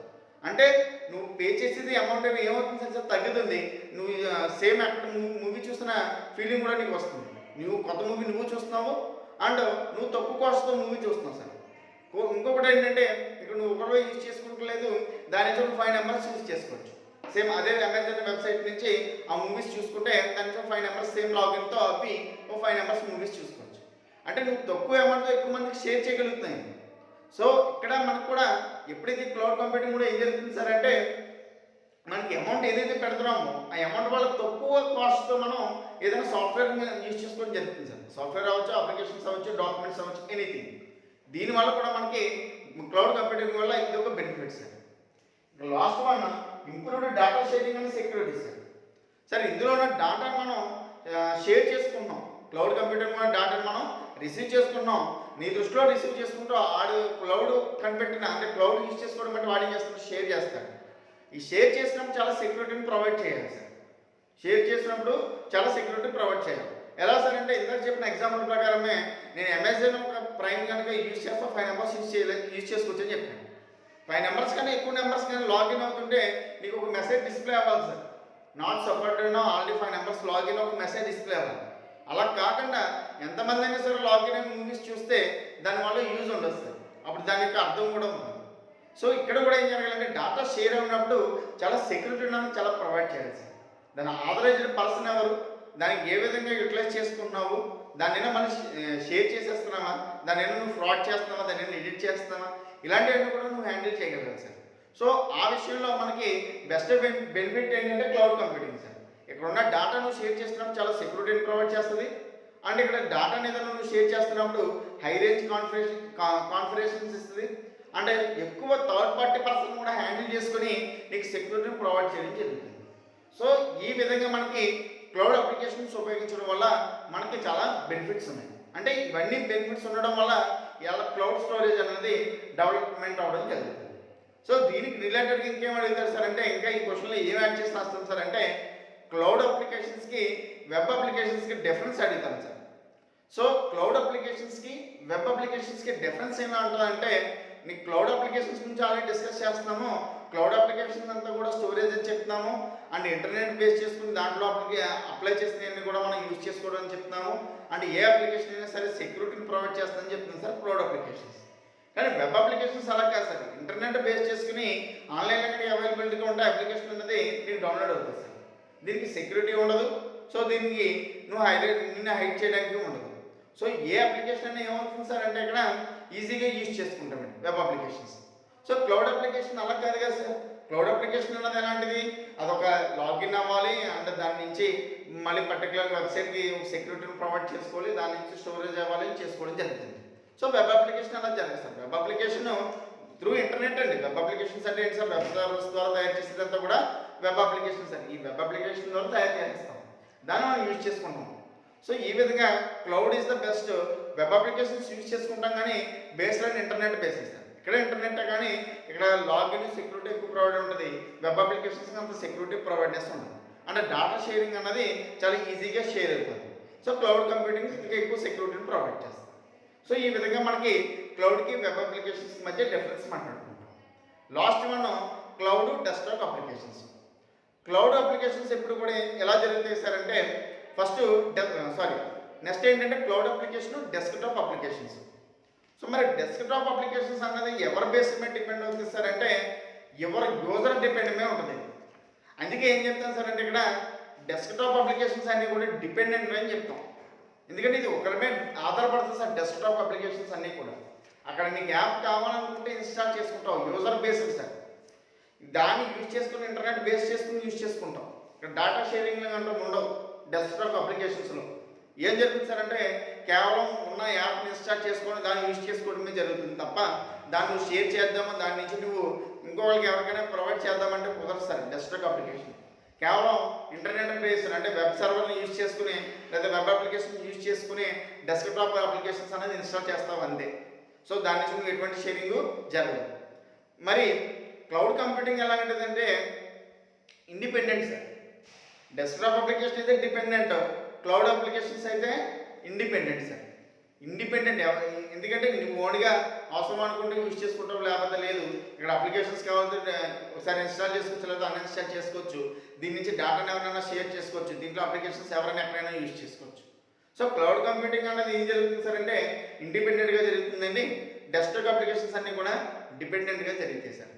అంటే నువ్వు పే చేసేది అమౌంట్ అనేది ఏమవుతుంది సార్, తగ్గుతుంది. నువ్వు సేమ్ అక్కడ మూవీ చూసిన ఫీలింగ్ కూడా నీకు వస్తుంది. నువ్వు కొత్త మూవీ నువ్వు చూస్తున్నావు అండ్ నువ్వు తక్కువ కాస్ట్తో మూవీ చూస్తున్నావు సార్. ఇంకొకటి ఏంటంటే ఇక్కడ నువ్వు ఒకలో యూజ్ చేసుకోవట్లేదు, దాని నుంచి 5 numbers యూజ్ చేసుకోవచ్చు. సేమ్ అదే అమెజాన్ వెబ్సైట్ నుంచి ఆ మూవీస్ చూసుకుంటే దాని నుంచి 5 numbers సేమ్ లాగిన్తో అవి 5 numbers మూవీస్ చూసుకోవచ్చు. అంటే నువ్వు తక్కువ అమౌంట్తో ఎక్కువ మందికి షేర్ చేయగలుగుతున్నాయి. సో ఇక్కడ మనకు కూడా ఎప్పుడైతే క్లౌడ్ కంప్యూటింగ్ కూడా ఏం జరుగుతుంది సార్ అంటే మనకి అమౌంట్ ఏదైతే పెడుతున్నామో ఆ అమౌంట్ వల్ల తక్కువ కాస్ట్తో మనం ఏదైనా సాఫ్ట్వేర్ యూజ్ చేసుకోవడం జరుగుతుంది సార్. సాఫ్ట్వేర్ అవ్వచ్చు, అప్లికేషన్స్ అవ్వచ్చు, డాక్యుమెంట్స్ అవ్వచ్చు, ఎనీథింగ్. దీనివల్ల కూడా మనకి క్లౌడ్ కంప్యూటింగ్ వల్ల ఇది ఒక benefit sir. Last one improved data sharing and security sir. Sir ఇందులో ఉన్న డేటా మనం షేర్ చేసుకుంటున్నాం, క్లౌడ్ కంప్యూటింగ్ ఉన్న డేటాను మనం రిసీవ్ చేసుకుంటున్నాం. నీ దృష్టిలో రిసీవ్ చేసుకుంటూ ఆడు క్లౌడ్ కనిపెట్టిన అంటే క్లౌడ్ యూజ్ చేసుకోవడం బట్టి వాడు ఏం చేస్తాడు, షేర్ చేస్తాడు. ఈ షేర్ చేసినప్పుడు చాలా సెక్యూరిటీని ప్రొవైడ్ చేయాలి సార్. షేర్ చేసినప్పుడు చాలా సెక్యూరిటీ ప్రొవైడ్ చేయాలి. ఎలా సార్ అంటే ఇందాక చెప్పిన ఎగ్జాంపుల్ ప్రకారమే నేను అమెజాన్ ఒక ప్రైమ్ కనుక యూజ్ చేస్తా 5 numbers యూజ్ చేసుకోవచ్చు అని చెప్పాను. 5 numbers కన్నా ఎక్కువ నెంబర్స్ కానీ లాగిన్ అవుతుంటే నీకు ఒక మెసేజ్ డిస్ప్లే అవ్వాలి sir. Not supported already 5 numbers login ఒక మెసేజ్ డిస్ప్లే అవ్వాలి. అలా కాకుండా ఎంతమంది అయినా సరే లాగిన్ అయిన మూవీస్ చూస్తే దానివల్ల యూజ్ ఉండదు సార్. అప్పుడు దాని యొక్క అర్థం కూడా ఉంది. సో ఇక్కడ కూడా ఏం జరగాలంటే డేటా షేర్ అయినప్పుడు చాలా సెక్యూరిటీ చాలా ప్రొవైడ్ చేయాలి సార్. దాని ఆథరైజ్డ్ పర్సన్ ఎవరు, దానికి ఏ విధంగా యూటిలైజ్ చేసుకుంటున్నావు, దాన్ని మనం షేర్ చేసేస్తున్నావా, దాన్ని నువ్వు ఫ్రాడ్ చేస్తున్నావా, దాన్ని ఎడిట్ చేస్తున్నావా, ఇలాంటివన్నీ కూడా నువ్వు హ్యాండిల్ చేయగలగాలి సార్. సో ఆ విషయంలో మనకి బెస్ట్ బెనిఫిట్ ఏంటంటే క్లౌడ్ కంప్యూటింగ్ సార్. ఇక్కడ ఉన్న డేటా నువ్వు షేర్ చేస్తున్నప్పుడు చాలా సెక్యూరిటీని ప్రొవైడ్ చేస్తుంది. అండ్ ఇక్కడ డేటాని ఏదైనా నువ్వు షేర్ చేస్తున్నప్పుడు హై రేంజ్ కాన్ఫిగరేషన్స్ ఇస్తుంది. అంటే ఎక్కువ థర్డ్ పార్టీ పర్సన్ కూడా హ్యాండిల్ చేసుకుని నీకు సెక్యూరిటీని ప్రొవైడ్ చేయడం జరుగుతుంది. సో ఈ విధంగా మనకి క్లౌడ్ అప్లికేషన్స్ ఉపయోగించడం వల్ల మనకి చాలా బెనిఫిట్స్ ఉన్నాయి. అంటే ఇవన్నీ బెనిఫిట్స్ ఉండడం వల్ల ఇలా క్లౌడ్ స్టోరేజ్ అనేది డెవలప్మెంట్ అవ్వడం జరుగుతుంది. సో దీనికి రిలేటెడ్గా ఇంకేం అడుగుతారు సార్ అంటే, ఇంకా ఈ క్వశ్చన్లో ఏం యాడ్ చేసి రాస్తాం సార్ అంటే, క్లౌడ్ అప్లికేషన్స్కి వెబ్ అప్లికేషన్స్కి డిఫరెన్స్ అడుగుతాను సార్. సో క్లౌడ్ అప్లికేషన్స్కి వెబ్ అప్లికేషన్స్కి డిఫరెన్స్ ఏమైనా ఉంటుందంటే, నీకు క్లౌడ్ అప్లికేషన్స్ గురించి ఆల్రెడీ డిస్కస్ చేస్తున్నాము. క్లౌడ్ అప్లికేషన్స్ అంతా కూడా స్టోరేజ్ అని చెప్తున్నాము, అండ్ ఇంటర్నెట్ బేస్ చేసుకుని దాంట్లో అప్లై చేసినవన్నీ కూడా మనం యూజ్ చేసుకోవడం అని చెప్తున్నాము. అండ్ ఏ అప్లికేషన్ అయినా సరే సెక్యూరిటీని ప్రొవైడ్ చేస్తుందని చెప్తున్నాం సార్ క్లౌడ్ అప్లికేషన్స్. కానీ వెబ్ అప్లికేషన్స్ అలా కాదు సార్, ఇంటర్నెట్ బేస్ చేసుకుని ఆన్లైన్లో కానీ అవైలబిలిటీగా ఉంటే అప్లికేషన్ అనేది నీకు డౌన్లోడ్ అవుతుంది సార్. దీనికి సెక్యూరిటీ ఉండదు. సో దీనికి నిన్ను హైడ్ చేయడానికి ఉండదు. సో ఏ అప్లికేషన్ అయినా ఏమవుతుంది సార్ అంటే ఇక్కడ ఈజీగా యూజ్ చేసుకుంటామండి web applications. So cloud application అలా కాదు కదా సార్. క్లౌడ్ అప్లికేషన్ అన్నది ఎలాంటిది, అదొక లాగిన్ అవ్వాలి, అండ్ దాని నుంచి మళ్ళీ పర్టికులర్ వెబ్సైట్కి సెక్యూరిటీని ప్రొవైడ్ చేసుకోవాలి, దాని నుంచి స్టోరేజ్ అవ్వాలి చేసుకోవడం జరుగుతుంది. సో వెబ్ అప్లికేషన్ అలా జరుగుతుంది sir. Web application through internet అండి. వెబ్ అప్లికేషన్స్ అంటే ఏంటి సార్, వెబ్ సర్వర్స్ ద్వారా తయారు చేసేదంతా కూడా వెబ్ అప్లికేషన్స్ అండి. ఈ వెబ్ అప్లికేషన్ ద్వారా తయారు చేస్తాం, దాన్ని మనం యూజ్ చేసుకుంటాం. సో ఈ విధంగా cloud is the best. Web applications use చేసుకుంటాం కానీ బేస్డ్ ఆన్ ఇంటర్నెట్ బేసిస్. ఇక్కడ ఇంటర్నెట్ కానీ ఇక్కడ లాగిన్ సెక్యూరిటీ ఎక్కువ ప్రొవైడ్ ఉంటుంది. వెబ్ అప్లికేషన్స్కి అంత సెక్యూరిటీ ప్రొవైడ్ చేస్తూ ఉంటుంది. అంటే డేటా షేరింగ్ అన్నది చాలా ఈజీగా షేర్ అవుతుంది. సో క్లౌడ్ కంప్యూటింగ్ ఇంకా ఎక్కువ సెక్యూరిటీని ప్రొవైడ్ చేస్తుంది. సో ఈ విధంగా మనకి క్లౌడ్కి వెబ్ అప్లికేషన్స్కి మధ్య డిఫరెన్స్ మాట్లాడుకుంటాం. Last one cloud desktop applications. Cloud applications ఎప్పుడు కూడా ఎలా జరుగుతాయి సార్ అంటే, ఫస్ట్ నెక్స్ట్ ఏంటంటే cloud application desktop applications. So మరి డెస్క్టాప్ అప్లికేషన్స్ అన్నది ఎవరి బేస్ మీద డిపెండ్ అవుతుంది సార్ అంటే, ఎవరి యూజర్ డిపెండ్ మీద ఉంటుంది. అందుకే ఏం చెప్తాను సార్ అంటే, ఇక్కడ డెస్క్టాప్ అప్లికేషన్స్ అన్నీ కూడా డిపెండెంట్ అని చెప్తాం. ఎందుకంటే ఇది ఒకరిమే ఆధారపడుతుంది సార్. డెస్క్టాప్ అప్లికేషన్స్ అన్నీ కూడా అక్కడ నీకు యాప్ కావాలనుకుంటే ఇన్స్టాల్ చేసుకుంటావు, యూజర్ బేస్డ్ సార్. దాన్ని యూజ్ చేసుకుని ఇంటర్నెట్ బేస్ చేసుకుని యూజ్ చేసుకుంటాం. ఇక్కడ డేటా షేరింగ్ అంటే ఉండవు డెస్క్టాప్ అప్లికేషన్స్లో. ఏం జరుగుతుంది సార్ అంటే, కేవలం ఉన్న యాప్ని ఇన్స్టాల్ చేసుకొని దాన్ని యూజ్ చేసుకోవడమే జరుగుతుంది తప్ప దాన్ని నువ్వు షేర్ చేద్దామా, దాని నుంచి నువ్వు ఇంకోళ్ళకి ఎవరికైనా ప్రొవైడ్ చేద్దామంటే కుదరదు సార్. డెస్క్టాప్ అప్లికేషన్ కేవలం ఇంటర్నెట్ బేస్డ్ అంటే వెబ్ సర్వర్ని యూజ్ చేసుకుని లేదా వెబ్ అప్లికేషన్ యూజ్ చేసుకుని డెస్క్టాప్ అప్లికేషన్స్ అనేది ఇన్స్టాల్ చేస్తావు అంతే. సో దాని నుంచి నువ్వు ఎటువంటి షేరింగ్ జరగదు. మరి క్లౌడ్ కంప్యూటింగ్ ఎలాంటిదంటే ఇండిపెండెంట్ సార్. డెస్క్టాప్ అప్లికేషన్ అయితే డిపెండెంట్, క్లౌడ్ అప్లికేషన్స్ అయితే ఇండిపెండెంట్ సార్. ఇండిపెండెంట్ ఎందుకంటే నువ్వు ఓన్గా అవసరం అనుకుంటే యూజ్ చేసుకుంటావు, లేకపోతే లేదు. ఇక్కడ అప్లికేషన్స్ కావాలంటే ఒకసారి ఇన్స్టాల్ చేసుకోవచ్చు లేదా అన్ఇన్స్టాల్ చేసుకోవచ్చు. దీని నుంచి డేటాను ఎవరైనా షేర్ చేసుకోవచ్చు. దీంట్లో అప్లికేషన్స్ ఎవరైనా ఎక్కడైనా యూజ్ చేసుకోవచ్చు. సో క్లౌడ్ కంప్యూటింగ్ అనేది ఏం జరుగుతుంది సార్ అంటే ఇండిపెండెంట్గా జరుగుతుందండి. డెస్క్టాప్ అప్లికేషన్స్ అన్నీ కూడా డిపెండెంట్గా జరుగుతాయి సార్.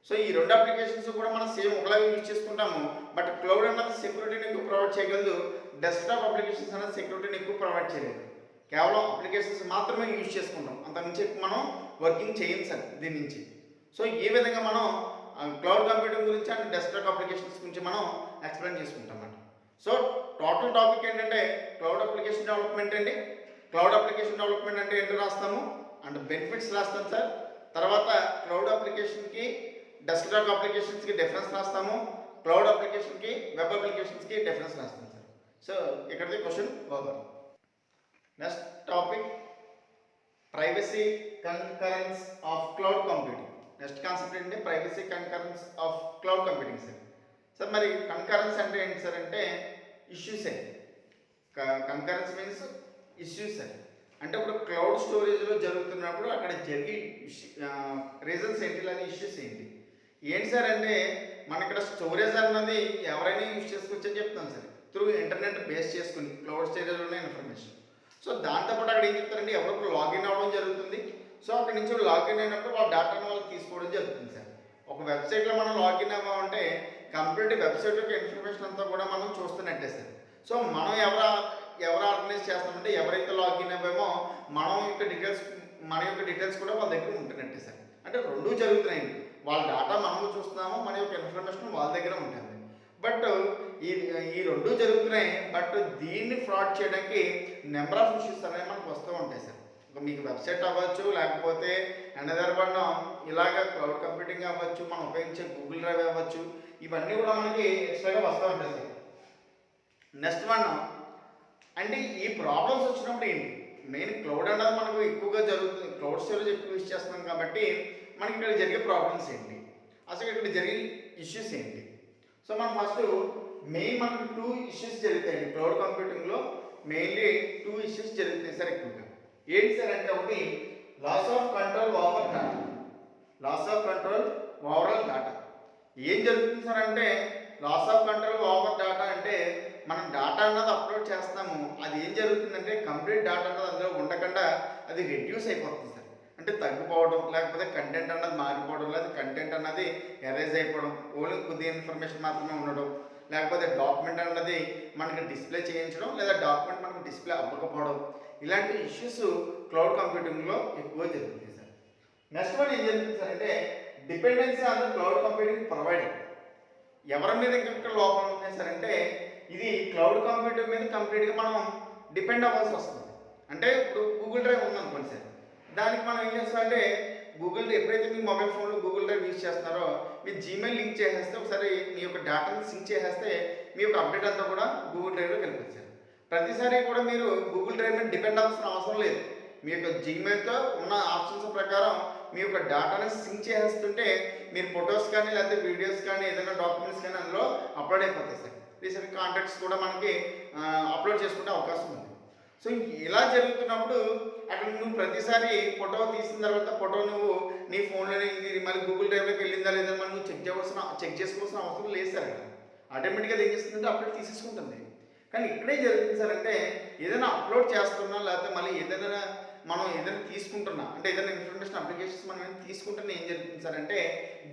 సో ఈ రెండు అప్లికేషన్స్ కూడా మనం సేమ్ ఒకలాగా యూజ్ చేసుకుంటాము. బట్ క్లౌడ్ అన్నది సెక్యూరిటీని ఎక్కువ ప్రొవైడ్ చేయగలదు, డెస్క్టాప్ అప్లికేషన్స్ అనేది సెక్యూరిటీని ఎక్కువ ప్రొవైడ్ చేయలేదు. కేవలం అప్లికేషన్స్ మాత్రమే యూజ్ చేసుకుంటాం, అంతకుమించి ఎక్కువ మనం వర్కింగ్ చేయం సార్ దీని నుంచి. సో ఈ విధంగా మనం క్లౌడ్ కంప్యూటింగ్ గురించి అండ్ డెస్క్టాప్ అప్లికేషన్స్ గురించి మనం ఎక్స్ప్లెయిన్ చేసుకుంటాం అన్నమాట. సో టోటల్ టాపిక్ ఏంటంటే క్లౌడ్ అప్లికేషన్ డెవలప్మెంట్ అండి. క్లౌడ్ అప్లికేషన్ డెవలప్మెంట్ అంటే ఏంటో రాస్తాము అండ్ బెనిఫిట్స్ రాస్తాం సార్. తర్వాత క్లౌడ్ అప్లికేషన్కి డెస్క్టాప్ అప్లికేషన్స్కి డిఫరెన్స్ రాస్తాము, క్లౌడ్ అప్లికేషన్కి వెబ్ అప్లికేషన్స్కి డిఫరెన్స్ రాస్తాం సార్. సో ఇక్కడిది question over. Next topic privacy concurrence of cloud computing. Next concept ఏంటంటే privacy concurrence of cloud computing sir. Sir మరి కన్కరెన్స్ అంటే ఏంటి సార్ అంటే ఇష్యూస్ అండి. కన్కరెన్స్ మీన్స్ ఇష్యూస్ అండి. అంటే ఇప్పుడు క్లౌడ్ స్టోరేజ్లో జరుగుతున్నప్పుడు అక్కడ జరిగే రీజన్స్ ఏంటి లేదా ఇష్యూస్ ఏంటి సార్ అంటే, మన ఇక్కడ స్టోరేజ్ అన్నది ఎవరైనా యూజ్ చేసుకోవచ్చు అని చెప్తాం సార్. త్రూ ఇంటర్నెట్ బేస్ చేసుకుని క్లౌడ్ స్టోరేజ్లో ఉన్న ఇన్ఫర్మేషన్. సో దాంతోపాటు అక్కడ ఏం చెప్తారంటే ఎవరికి లాగిన్ అవ్వడం జరుగుతుంది. సో అక్కడ నుంచి లాగిన్ అయినప్పుడు వాళ్ళ డేటాను వాళ్ళు తీసుకోవడం జరుగుతుంది సార్. ఒక వెబ్సైట్లో మనం లాగిన్ అవ్వామంటే కంప్లీట్ వెబ్సైట్ యొక్క ఇన్ఫర్మేషన్ అంతా కూడా మనం చూస్తున్నట్టే సార్. సో మనం ఎవరు ఆర్గనైజ్ చేస్తామంటే ఎవరైతే లాగిన్ అవ్వామో మన యొక్క డీటెయిల్స్ కూడా వాళ్ళ దగ్గర ఉంటున్నట్టే సార్. అంటే రెండూ జరుగుతున్నాయి. వాళ్ళ డేటా మనము చూస్తున్నాము, మన యొక్క ఇన్ఫర్మేషన్ వాళ్ళ దగ్గర ఉంటుంది. బట్ ఈ రెండూ జరుగుతున్నాయి. బట్ దీన్ని ఫ్రాడ్ చేయడానికి నెంబర్ ఆఫ్ ఇష్యూస్ అనేవి మనకు వస్తూ ఉంటాయి సార్. మీకు వెబ్సైట్ అవ్వచ్చు, లేకపోతే అనదర్ వన్ ఇలాగ క్లౌడ్ కంప్యూటింగ్ అవ్వచ్చు, మనం ఉపయోగించే గూగుల్ డ్రైవ్ అవ్వచ్చు, ఇవన్నీ కూడా మనకి ఎక్స్ట్రాగా వస్తూ ఉంటాయి సార్. నెక్స్ట్ వన్ అంటే ఈ ప్రాబ్లమ్స్ వచ్చినప్పుడు ఏంటి మెయిన్ క్లౌడ్ అన్నది మనకు ఎక్కువగా జరుగుతుంది, క్లౌడ్ స్టోరేజ్ ఎక్కువ యూజ్ చేస్తున్నాం కాబట్టి మనకి ఇక్కడ జరిగే ప్రాబ్లమ్స్ ఏంటి అసలు ఇక్కడ జరిగే ఇష్యూస్ ఏంటి. సో మనం ఫస్ట్ మెయిన్ మనకు 2 ఇష్యూస్ జరుగుతాయి క్లౌడ్ కంప్యూటింగ్లో. మెయిన్లీ 2 ఇష్యూస్ జరుగుతాయి సార్ ఎక్కువగా. ఏంటి సార్ అంటే ఒకటి loss of control over data. Loss of control overall data ఏం జరుగుతుంది సార్ అంటే loss of control over data అంటే మనం డేటా అన్నది అప్లోడ్ చేస్తాము, అది ఏం జరుగుతుందంటే కంప్లీట్ డేటా అన్నది అందులో ఉండకుండా అది రెడ్యూస్ అయిపోతుంది సార్. అంటే తగ్గిపోవడం, లేకపోతే కంటెంట్ అన్నది మారిపోవడం, లేదా కంటెంట్ అన్నది ఎరేజ్ అయిపోవడం, ఓన్లీ కొద్ది ఇన్ఫర్మేషన్ మాత్రమే ఉండడం, లేకపోతే డాక్యుమెంట్ అన్నది మనకి డిస్ప్లే చేయించడం, లేదా డాక్యుమెంట్ మనకి డిస్ప్లే అవ్వకపోవడం, ఇలాంటి ఇష్యూస్ క్లౌడ్ కంప్యూటింగ్లో ఎక్కువ జరుగుతుంది సార్. నెక్స్ట్ వన్ ఏం జరుగుతుంది సార్ అంటే dependency on the cloud computing provider. ఎవరి మీద ఇంకా లోపం ఉన్నాయి సార్ అంటే ఇది క్లౌడ్ కంప్యూటింగ్ మీద కంప్లీట్గా మనం డిపెండ్ అవ్వాల్సి వస్తుంది. అంటే ఇప్పుడు గూగుల్ డ్రైవ్ ఉందనుకోండి సార్, దానికి మనం ఏం చేస్తామంటే గూగుల్ ఎప్పుడైతే మీ మొబైల్ ఫోన్లో గూగుల్ డ్రైవ్ యూజ్ చేస్తున్నారో మీ జీమెయిల్ లింక్ చేసేస్తే, ఒకసారి మీ యొక్క డేటాని సింక్ చేసేస్తే మీ యొక్క అప్డేట్ అంతా కూడా గూగుల్ డ్రైవ్లో కలిపేస్తారు. ప్రతిసారి కూడా మీరు గూగుల్ డ్రైవ్ మీద డిపెండ్ అవ్వాల్సిన అవసరం లేదు. మీ యొక్క జీమెయిల్తో ఉన్న ఆప్షన్స్ ప్రకారం మీ యొక్క డేటాని సింక్ చేసేస్తుంటే మీరు ఫొటోస్ కానీ లేకపోతే వీడియోస్ కానీ ఏదైనా డాక్యుమెంట్స్ కానీ అందులో అప్లోడ్ అయిపోతాయి సార్. రీసెంట్ కాంటాక్ట్స్ కూడా మనకి అప్లోడ్ చేసుకునే అవకాశం ఉంది. సో ఇలా జరుగుతున్నప్పుడు అక్కడ నువ్వు ప్రతిసారి ఫోటో తీసిన తర్వాత ఫోటో నువ్వు నీ ఫోన్లోనే మళ్ళీ గూగుల్ డ్రైవ్లోకి వెళ్ళిందా లేదా మనం నువ్వు చెక్ చేసుకోవాల్సిన అవసరం లేదు సార్. అక్కడ ఆటోమేటిక్గా ఏం చేస్తుందంటే అప్లోడ్ తీసేసుకుంటుంది. కానీ ఇక్కడే జరుగుతుంది సార్ అంటే ఏదైనా అప్లోడ్ చేస్తున్నా లేకపోతే మళ్ళీ ఏదైనా మనం ఏదైనా తీసుకుంటున్నా అంటే ఏదైనా ఇన్ఫర్మేషన్ అప్లికేషన్స్ మనం తీసుకుంటున్నా ఏం జరుగుతుంది సార్ అంటే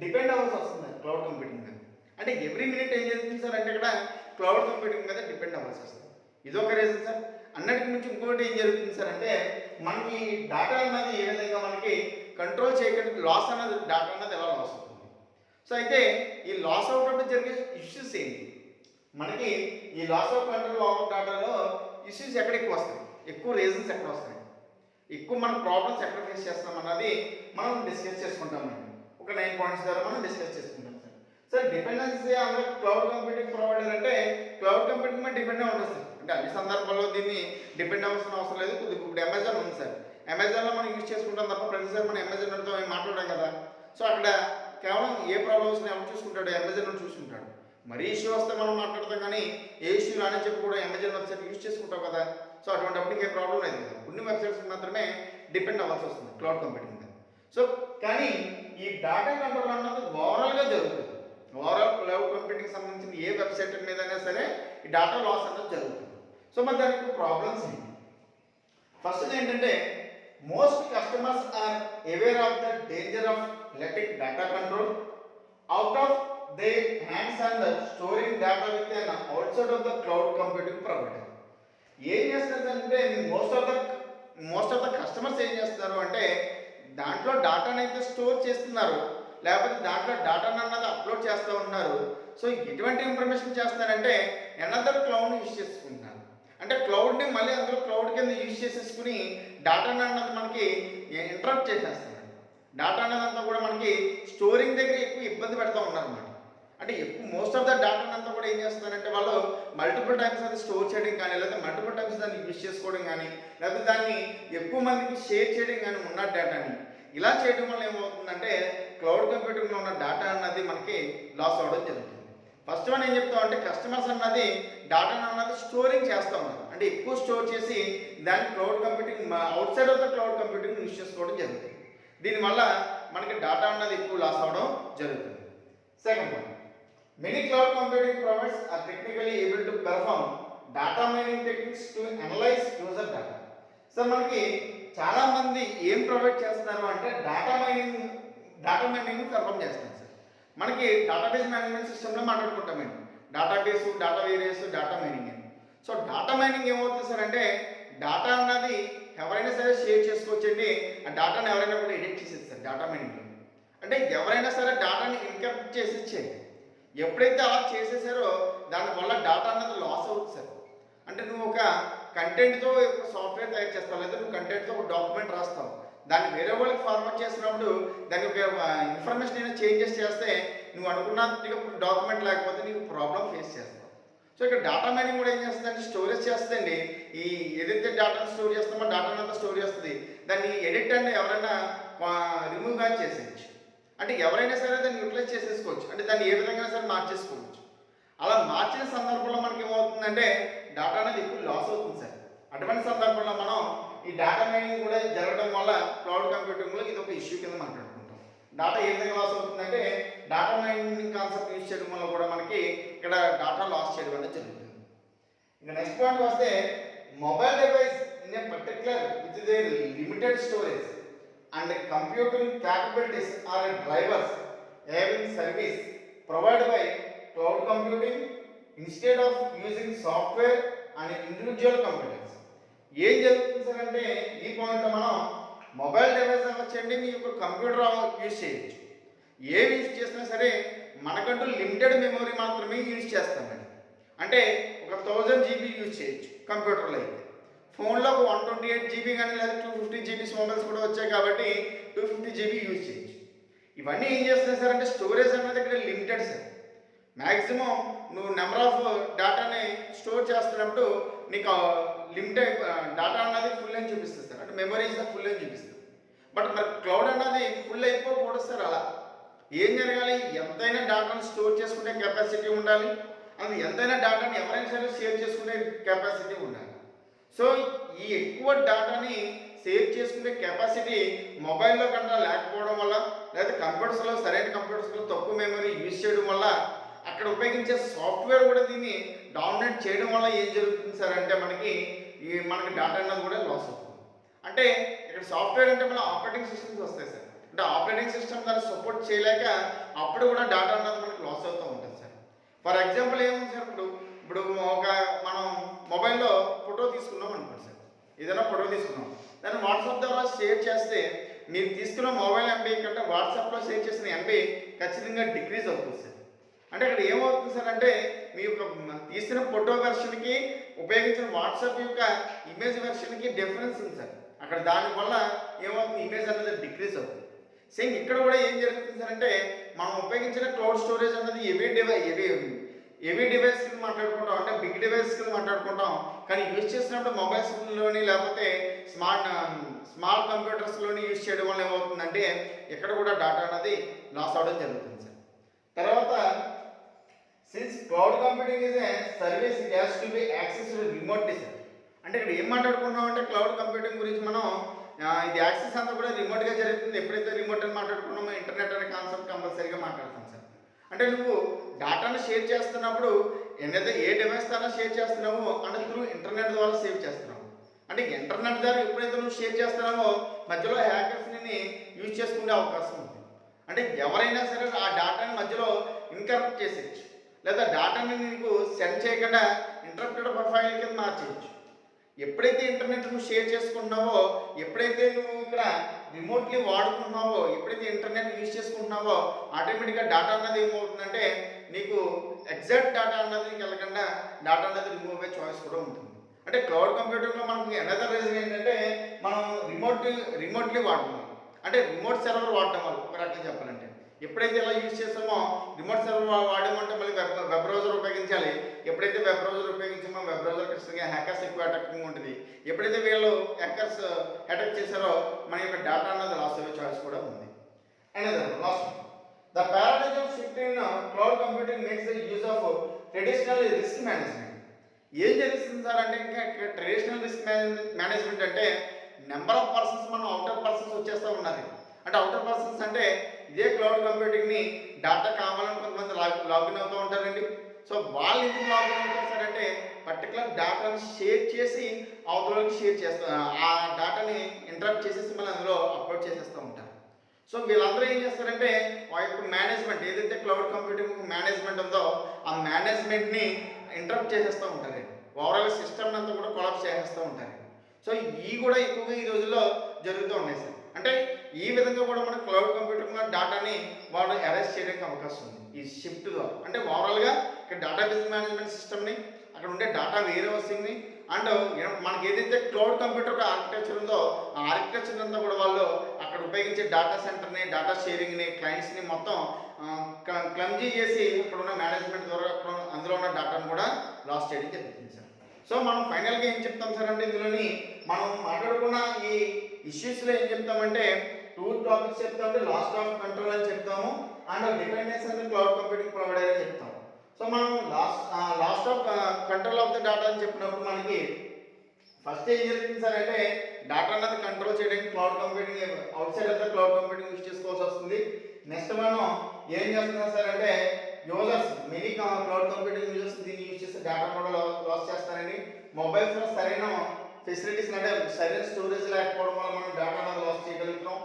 డిపెండ్ అవ్వాల్సి వస్తుంది క్లౌడ్ కంప్యూటింగ్ మీద. అంటే ఎవ్రీ మినిట్ ఏం జరుగుతుంది సార్ అంటే ఇక్కడ క్లౌడ్ కంప్యూటింగ్ మీద డిపెండ్ అవ్వాల్సి వస్తుంది. ఇదొక రీజన్ సార్. అన్నిటికి మించి ఇంకోటి ఏం జరుగుతుంది సార్ అంటే మనకి డేటా అన్నది ఏ విధంగా మనకి కంట్రోల్ చేయకుండా లాస్ అన్నది డేటా అన్నది ఎలా లాస్ అవుతుంది. సో అయితే ఈ లాస్ అవుట్ జరిగే ఇష్యూస్ ఏంటి, మనకి ఈ లాస్ ఆఫ్ కంట్రోల్ ఓవర్ డేటాలో ఇష్యూస్ ఎక్కడ ఎక్కువ వస్తాయి, ఎక్కువ రీజన్స్ ఎక్కడ వస్తాయి, ఎక్కువ మన ప్రాబ్లమ్స్ ఎక్కడ ఫేస్ చేస్తాం అన్నది మనం డిస్కస్ చేసుకుంటామండి. ఒక 9 పాయింట్స్ ద్వారా మనం డిస్కస్ చేసుకుంటాం sir. Sir dependency on the cloud computing provider అంటే క్లౌడ్ కంప్యూటింగ్ మీద డిపెండ్ ఉంటుంది సార్. అంటే అన్ని సందర్భాల్లో దీన్ని డిపెండ్ అవ్వాల్సిన అవసరం లేదు. ఇప్పుడు అమెజాన్ ఉంది సార్, అమెజాన్లో మనం యూజ్ చేసుకుంటాం తప్ప ప్రతిసారి మనం అమెజాన్తో మాట్లాడాం కదా. సో అక్కడ కేవలం ఏ ప్రాబ్లమ్స్ ఎవరు చూసుకుంటాడు, అమెజాన్ చూసుకుంటాడు. మరీ ఇష్యూ వస్తే మనం మాట్లాడతాం, కానీ ఏ ఇష్యూ రాని చెప్పి కూడా అమెజాన్ వెబ్సైట్ యూజ్ చేసుకుంటాం కదా. సో అటువంటిప్పుడు ఏ ప్రాబ్లం లేదు కదా. కొన్ని వెబ్సైట్స్ మాత్రమే డిపెండ్ అవ్వాల్సి వస్తుంది క్లౌడ్ కంప్యూటింగ్ మీద. సో కానీ ఈ డేటా కంట్రోల్ అన్నది ఓవరాల్గా జరుగుతుంది. ఓవరాల్ క్లౌడ్ కంప్యూటింగ్ సంబంధించిన ఏ వెబ్సైట్ మీద అయినా సరే ఈ డేటా లాస్ అన్నది జరుగుతుంది. సో మరి దానికి ప్రాబ్లమ్స్ ఏంటి? ఫస్ట్ ఏంటంటే most customers are aware of the danger of letting data control out of their hands and storing data with an outside of the cloud computing provider. ఏం చేస్తారంటే మోస్ట్ ఆఫ్ ద కస్టమర్స్ ఏం చేస్తున్నారు అంటే దాంట్లో డేటాని అయితే స్టోర్ చేస్తున్నారు, లేకపోతే దాంట్లో డేటాని అన్నది అప్లోడ్ చేస్తూ ఉన్నారు. సో ఎటువంటి ఇన్ఫర్మేషన్ చేస్తున్నారంటే అనదర్ క్లౌడ్ని యూజ్ చేసుకుంటున్నారు. అంటే క్లౌడ్ని మళ్ళీ అందులో క్లౌడ్ కింద యూజ్ చేసేసుకుని డేటాని అన్నది మనకి ఇంటరప్ట్ చేసేస్తున్నారు. డేటా అన్నది అంతా కూడా మనకి స్టోరింగ్ దగ్గర ఎక్కువ ఇబ్బంది పెడతా ఉన్నారు అన్నమాట. అంటే ఎక్కువ మోస్ట్ ఆఫ్ ద డేటాని అంతా కూడా ఏం చేస్తున్నారంటే వాళ్ళు మల్టిపుల్ టైమ్స్ అది స్టోర్ చేయడం కానీ, లేకపోతే మల్టిపుల్ టైమ్స్ దాన్ని యూజ్ చేసుకోవడం కానీ, లేకపోతే దాన్ని ఎక్కువ మందికి షేర్ చేయడం కానీ ఉన్న డేటాని ఇలా చేయడం వల్ల ఏమవుతుందంటే క్లౌడ్ కంప్యూటింగ్లో ఉన్న డేటా అన్నది మనకి లాస్ అవ్వడం జరుగుతుంది. ఫస్ట్ వన్ ఏం చెప్తామంటే కస్టమర్స్ అన్నది డేటాను అన్నది స్టోరింగ్ చేస్తూ ఉన్నారు. అంటే ఎక్కువ స్టోర్ చేసి దాన్ని cloud computing out side of the cloud computing use చేసుకోవడం జరుగుతుంది. దీనివల్ల మనకి డేటా అన్నది ఎక్కువ లాస్ అవ్వడం జరుగుతుంది. Second one, many cloud computing providers are technically able to perform data mining techniques to analyze user data. So మనకి చాలా మంది ఏం ప్రొవైడ్ చేస్తున్నారు అంటే డేటా మైనింగ్ పర్ఫామ్ చేస్తున్నారు సార్. మనకి డేటాబేస్ మేనేజ్మెంట్ సిస్టంలో మాట్లాడుకుంటామండి, database, data various, data mining అని. సో డేటా మైనింగ్ ఏమవుతుంది సార్ అంటే డేటా అన్నది ఎవరైనా సరే షేర్ చేసుకోవచ్చండి. ఆ డేటాని ఎవరైనా కూడా ఎడిట్ చేసేస్తారు డేటా మైనింగ్లో. అంటే ఎవరైనా సరే డేటాని ఇన్కప్ట్ చేసి ఇచ్చేది. ఎప్పుడైతే అలా చేసేసారో దానివల్ల డేటా అన్నది లాస్ అవుతుంది సార్. అంటే నువ్వు ఒక కంటెంట్తో సాఫ్ట్వేర్ తయారు చేస్తావు, లేదా నువ్వు కంటెంట్తో ఒక డాక్యుమెంట్ రాస్తావు, దాన్ని వేరే వాళ్ళకి ఫార్వర్డ్ చేసినప్పుడు దానికి ఒక ఇన్ఫర్మేషన్ అయినా చేంజెస్ చేస్తే నువ్వు అనుకున్నట్టుగా డాక్యుమెంట్ లేకపోతే నీకు ప్రాబ్లం ఫేస్ చేస్తావు. సో ఇక్కడ డేటా మైనింగ్ కూడా ఏం చేస్తుందంటే స్టోరేజ్ చేస్తుందండి. ఈ ఏదైతే డేటాను స్టోర్ చేస్తామో డేటాను అంతా స్టోర్ చేస్తుంది. దాన్ని ఎడిట్ అంటే ఎవరైనా రిమూవ్ కానీ చేసేయచ్చు. అంటే ఎవరైనా సరే దాన్ని యూటిలైజ్ చేసేసుకోవచ్చు, అంటే దాన్ని ఏ విధంగా సరే మార్చేసుకోవచ్చు. అలా మార్చిన సందర్భంలో మనకి ఏమవుతుందంటే డేటా అనేది ఎక్కువ లాస్ అవుతుంది సార్. అటువంటి సందర్భంలో మనం ఈ డేటా మైనింగ్ కూడా జరగడం వల్ల క్లౌడ్ కంప్యూటింగ్లో ఇది ఒక ఇష్యూ కింద మాట్లాడుకుంటాం. డేటా ఏ విధంగా లాస్ అవుతుందంటే డేటా మైనింగ్ కాన్సెప్ట్ యూజ్ చేయడం వల్ల కూడా మనకి ఇక్కడ డేటా లాస్ చేయడం అనేది జరుగుతుంది. ఇంకా నెక్స్ట్ పాయింట్ వస్తే mobile device in a particular with their limited storage and computing capabilities are drivers having service provide by cloud computing instead of using software and individual computers. ఏం జరుగుతుంది సార్ అంటే ఈ పాయింట్లో మనం మొబైల్ డివైస్ అవ్వచ్చండి, మీ యొక్క కంప్యూటర్ యూజ్ చేయొచ్చు. ఏమి యూజ్ చేసినా సరే మనకంటూ లిమిటెడ్ మెమరీ మాత్రమే యూజ్ చేస్తామండి. అంటే ఒక 1000 GB యూజ్ చేయొచ్చు కంప్యూటర్లో అయితే. ఫోన్లో 128 GB కానీ లేదా 250 GB మొబైల్స్ కూడా వచ్చాయి కాబట్టి 250 GB యూజ్ చేయొచ్చు. ఇవన్నీ ఏం చేస్తున్నాయి సార్ అంటే స్టోరేజ్ అనేది ఇక్కడ లిమిటెడ్ సార్. మ్యాక్సిమం నువ్వు నెంబర్ ఆఫ్ డేటాని స్టోర్ చేస్తున్నప్పుడు నీకు లిమిటెడ్ డేటా అన్నది ఫుల్ అని చూపిస్తుంది సార్, అంటే మెమరీస్ ఫుల్ అని చూపిస్తుంది. బట్ మరి క్లౌడ్ అన్నది ఫుల్ అయిపోకూడదు సార్. అలా ఏం జరగాలి, ఎంతైనా డేటాను స్టోర్ చేసుకునే కెపాసిటీ ఉండాలి, అది ఎంతైనా డేటాని ఎవరైనా సరే సేవ్ చేసుకునే కెపాసిటీ ఉండాలి. సో ఈ ఎక్కువ డేటాని సేవ్ చేసుకునే కెపాసిటీ మొబైల్లో కన్నా లేకపోవడం వల్ల లేదా కంప్యూటర్స్లో సరైన కంప్యూటర్స్లో తక్కువ మెమరీ యూజ్ చేయడం వల్ల అక్కడ ఉపయోగించే సాఫ్ట్వేర్ కూడా దీన్ని డామినేట్ చేయడం వల్ల ఏం జరుగుతుంది సార్ అంటే మనకి డేటా అన్నది కూడా లాస్ అవుతుంది. అంటే ఇక్కడ సాఫ్ట్వేర్ అంటే మన ఆపరేటింగ్ సిస్టమ్స్ వస్తాయి సార్, అంటే ఆపరేటింగ్ సిస్టమ్ దాన్ని సపోర్ట్ చేయలేక అప్పుడు కూడా డేటా అన్నది మనకి లాస్ అవుతూ ఉంటుంది సార్. ఫర్ ఎగ్జాంపుల్ ఏముంది సార్, ఇప్పుడు ఒక మనం మొబైల్లో ఫోటో తీసుకున్నాం అనుకోండి సార్, ఏదైనా ఫోటో తీసుకున్నాం, దాన్ని వాట్సాప్ ద్వారా షేర్ చేస్తే మీరు తీసుకున్న మొబైల్ ఎంబీ కంటే వాట్సాప్లో షేర్ చేసిన ఎంబీ ఖచ్చితంగా డిక్రీజ్ అవుతుంది సార్. అంటే ఇక్కడ ఏమవుతుంది సార్ అంటే మీ యొక్క తీసిన ఫోటో వెర్షన్కి ఉపయోగించిన వాట్సాప్ యొక్క ఇమేజ్ వెర్షన్కి డిఫరెన్స్ ఉంది సార్. అక్కడ దానివల్ల ఏమవుతుంది, ఇమేజ్ అనేది డిక్రీజ్ అవుతుంది. సేమ్ ఇక్కడ కూడా ఏం జరుగుతుంది సార్ అంటే మనం ఉపయోగించిన క్లౌడ్ స్టోరేజ్ అనేది హెవీ డివైస్ కింద మాట్లాడుకుంటాం, అంటే బిగ్ డివైస్ కింద మాట్లాడుకుంటాం. కానీ యూజ్ చేసినప్పుడు మొబైల్స్లోని లేకపోతే స్మాల్ కంప్యూటర్స్లోని యూజ్ చేయడం వల్ల ఏమవుతుందంటే ఇక్కడ కూడా డేటా అనేది లాస్ అవడం జరుగుతుంది సార్. తర్వాత since cloud computing is a service it has to be accessed remotely sir. అంటే ఇక్కడ ఏం మాట్లాడుకున్నాం అంటే క్లౌడ్ కంప్యూటింగ్ గురించి మనం ఇది యాక్సెస్ అంతా కూడా రిమోట్గా జరుగుతుంది. ఎప్పుడైతే రిమోట్ అని మాట్లాడుకున్నామో ఇంటర్నెట్ అనే కాన్సెప్ట్ కంపల్సరీగా మాట్లాడతాం సార్. అంటే నువ్వు డేటాను షేర్ చేస్తున్నప్పుడు ఏదైతే ఏ డివైస్ ద్వారా షేర్ చేస్తున్నావో అంటే త్రూ ఇంటర్నెట్ ద్వారా సేవ్ చేస్తున్నావు. అంటే ఇంటర్నెట్ ద్వారా ఎప్పుడైతే నువ్వు షేర్ చేస్తున్నావో మధ్యలో హ్యాకర్స్ని యూజ్ చేసుకునే అవకాశం ఉంది. అంటే ఎవరైనా సరే ఆ డేటాని మధ్యలో ఇన్కరప్ట్ చేసేయచ్చు, లేదా డేటాని నీకు సెండ్ చేయకుండా ఇంటరప్టెడ్ ప్రొఫైల్ కింద మార్చేయచ్చు. ఎప్పుడైతే ఇంటర్నెట్ నువ్వు షేర్ చేసుకుంటున్నావో, ఎప్పుడైతే నువ్వు ఇక్కడ రిమోట్లీ వాడుకుంటున్నావో, ఎప్పుడైతే ఇంటర్నెట్ యూజ్ చేసుకుంటున్నావో ఆటోమేటిక్గా డేటా అన్నది ఏమవుతుందంటే నీకు ఎగ్జాక్ట్ డేటా అన్నది వెళ్ళకుండా డేటా అన్నది రిమూవ్ అయ్యే చాయిస్ కూడా ఉంటుంది. అంటే క్లౌడ్ కంప్యూటింగ్లో మనకి అనదర్ రీజన్ ఏంటంటే మనం రిమోట్లీ వాడుతున్నాం, అంటే రిమోట్ సర్వర్ వాడటం వల్ల ఒక రకంగా చెప్పాలంటే ఎప్పుడైతే ఇలా యూజ్ చేస్తామో రిమోట్ సర్వర్ వాడామంటే మళ్ళీ వెబ్ బ్రౌజర్ ఉపయోగించాలి. ఎప్పుడైతే వెబ్ బ్రౌజర్ ఉపయోగించామో వెబ్ బ్రౌజర్ ఖచ్చితంగా హ్యాకర్స్ ఎక్కువ అటాకింగ్ ఉంటుంది. ఎప్పుడైతే వీళ్ళు హ్యాకర్స్ అటాక్ చేశారో మన యొక్క డేటా అన్నది లాస్ అయ్యే చాయిస్ కూడా ఉంది. And last the paradigm shift in cloud computing makes the use of traditional risk management. ఏం జరుగుతుంది సార్ అంటే ఇంకా ట్రెడిషనల్ రిస్క్ మేనేజ్మెంట్ అంటే నెంబర్ ఆఫ్ పర్సన్స్ మనం అవుటర్ పర్సన్స్ వచ్చేస్తూ ఉన్నది. అంటే అవుటర్ పర్సన్స్ అంటే ఇదే క్లౌడ్ కంప్యూటింగ్ని డేటా కావాలని కొంతమంది లాగిన్ అవుతూ ఉంటారండి. సో వాళ్ళు ఎందుకు లాగిన్ అవుతారు సార్ అంటే పర్టికులర్ డేటాని షేర్ చేసి అవతలకి షేర్ చేస్తారు, ఆ డేటాని ఇంటరప్ట్ చేసేసి మళ్ళీ అందులో అప్లోడ్ చేసేస్తూ ఉంటారు. సో వీళ్ళందరూ ఏం చేస్తారంటే వాళ్ళ యొక్క మేనేజ్మెంట్ ఏదైతే క్లౌడ్ కంప్యూటింగ్ మేనేజ్మెంట్ ఉందో ఆ మేనేజ్మెంట్ని ఇంటరప్ట్ చేసేస్తూ ఉంటారు. ఓవరాల్ సిస్టమ్ అంతా కూడా కొలాప్స్ చేసేస్తూ ఉంటారు. సో ఇవి కూడా ఎక్కువగా ఈ రోజుల్లో జరుగుతూ ఉన్నాయి సార్. అంటే ఈ విధంగా కూడా మన క్లౌడ్ కంప్యూటింగ్లో డేటాని వాళ్ళు అరెస్ట్ చేయడానికి అవకాశం ఉంది ఈ షిఫ్ట్ ద్వారా. అంటే ఓవరాల్గా ఇక్కడ డేటాబేస్ మేనేజ్మెంట్ సిస్టమ్ని, అక్కడ ఉండే డేటా వేరే వస్తుంది, అండ్ మనకి ఏదైతే క్లౌడ్ కంప్యూటర్ ఆర్కిటెక్చర్ ఉందో ఆ ఆర్కిటెక్చర్ అంతా కూడా వాళ్ళు అక్కడ ఉపయోగించే డేటా సెంటర్ని, డేటా షేరింగ్ని, క్లయింట్స్ని మొత్తం క్లమ్జీ చేసి అక్కడ ఉన్న మేనేజ్మెంట్ ద్వారా అక్కడ అందులో ఉన్న డేటాను కూడా లాస్ చేయడం జరుగుతుంది సార్. సో మనం ఫైనల్గా ఏం చెప్తాం సార్ అంటే ఇందులోని మనం మాట్లాడుకున్న ఈ ఇష్యూస్లో ఏం చెప్తామంటే టూ టాపిక్స్ చెప్తాము, లాస్ట్ ఆఫ్ కంట్రోల్ అని చెప్తాము and dependence on the cloud computing provider అని చెప్తాము. సో మనం last of control of the data అని చెప్పినప్పుడు మనకి ఫస్ట్ ఏం జరుగుతుంది సార్ అంటే డేటా అన్నది కంట్రోల్ చేయడానికి cloud computing out side of the cloud computing use చేసుకోవాల్సి వస్తుంది. నెక్స్ట్ మనం ఏం చేస్తున్నాం సార్ అంటే users many cloud computing users దీన్ని యూజ్ చేస్తే డేటా కూడా లాస్ చేస్తారండి. మొబైల్స్లో సరైన ఫెసిలిటీస్ అంటే సరైన స్టోరేజ్ లేకపోవడం వల్ల మనం డేటా అనేది లాస్ చేయగలుగుతున్నాం.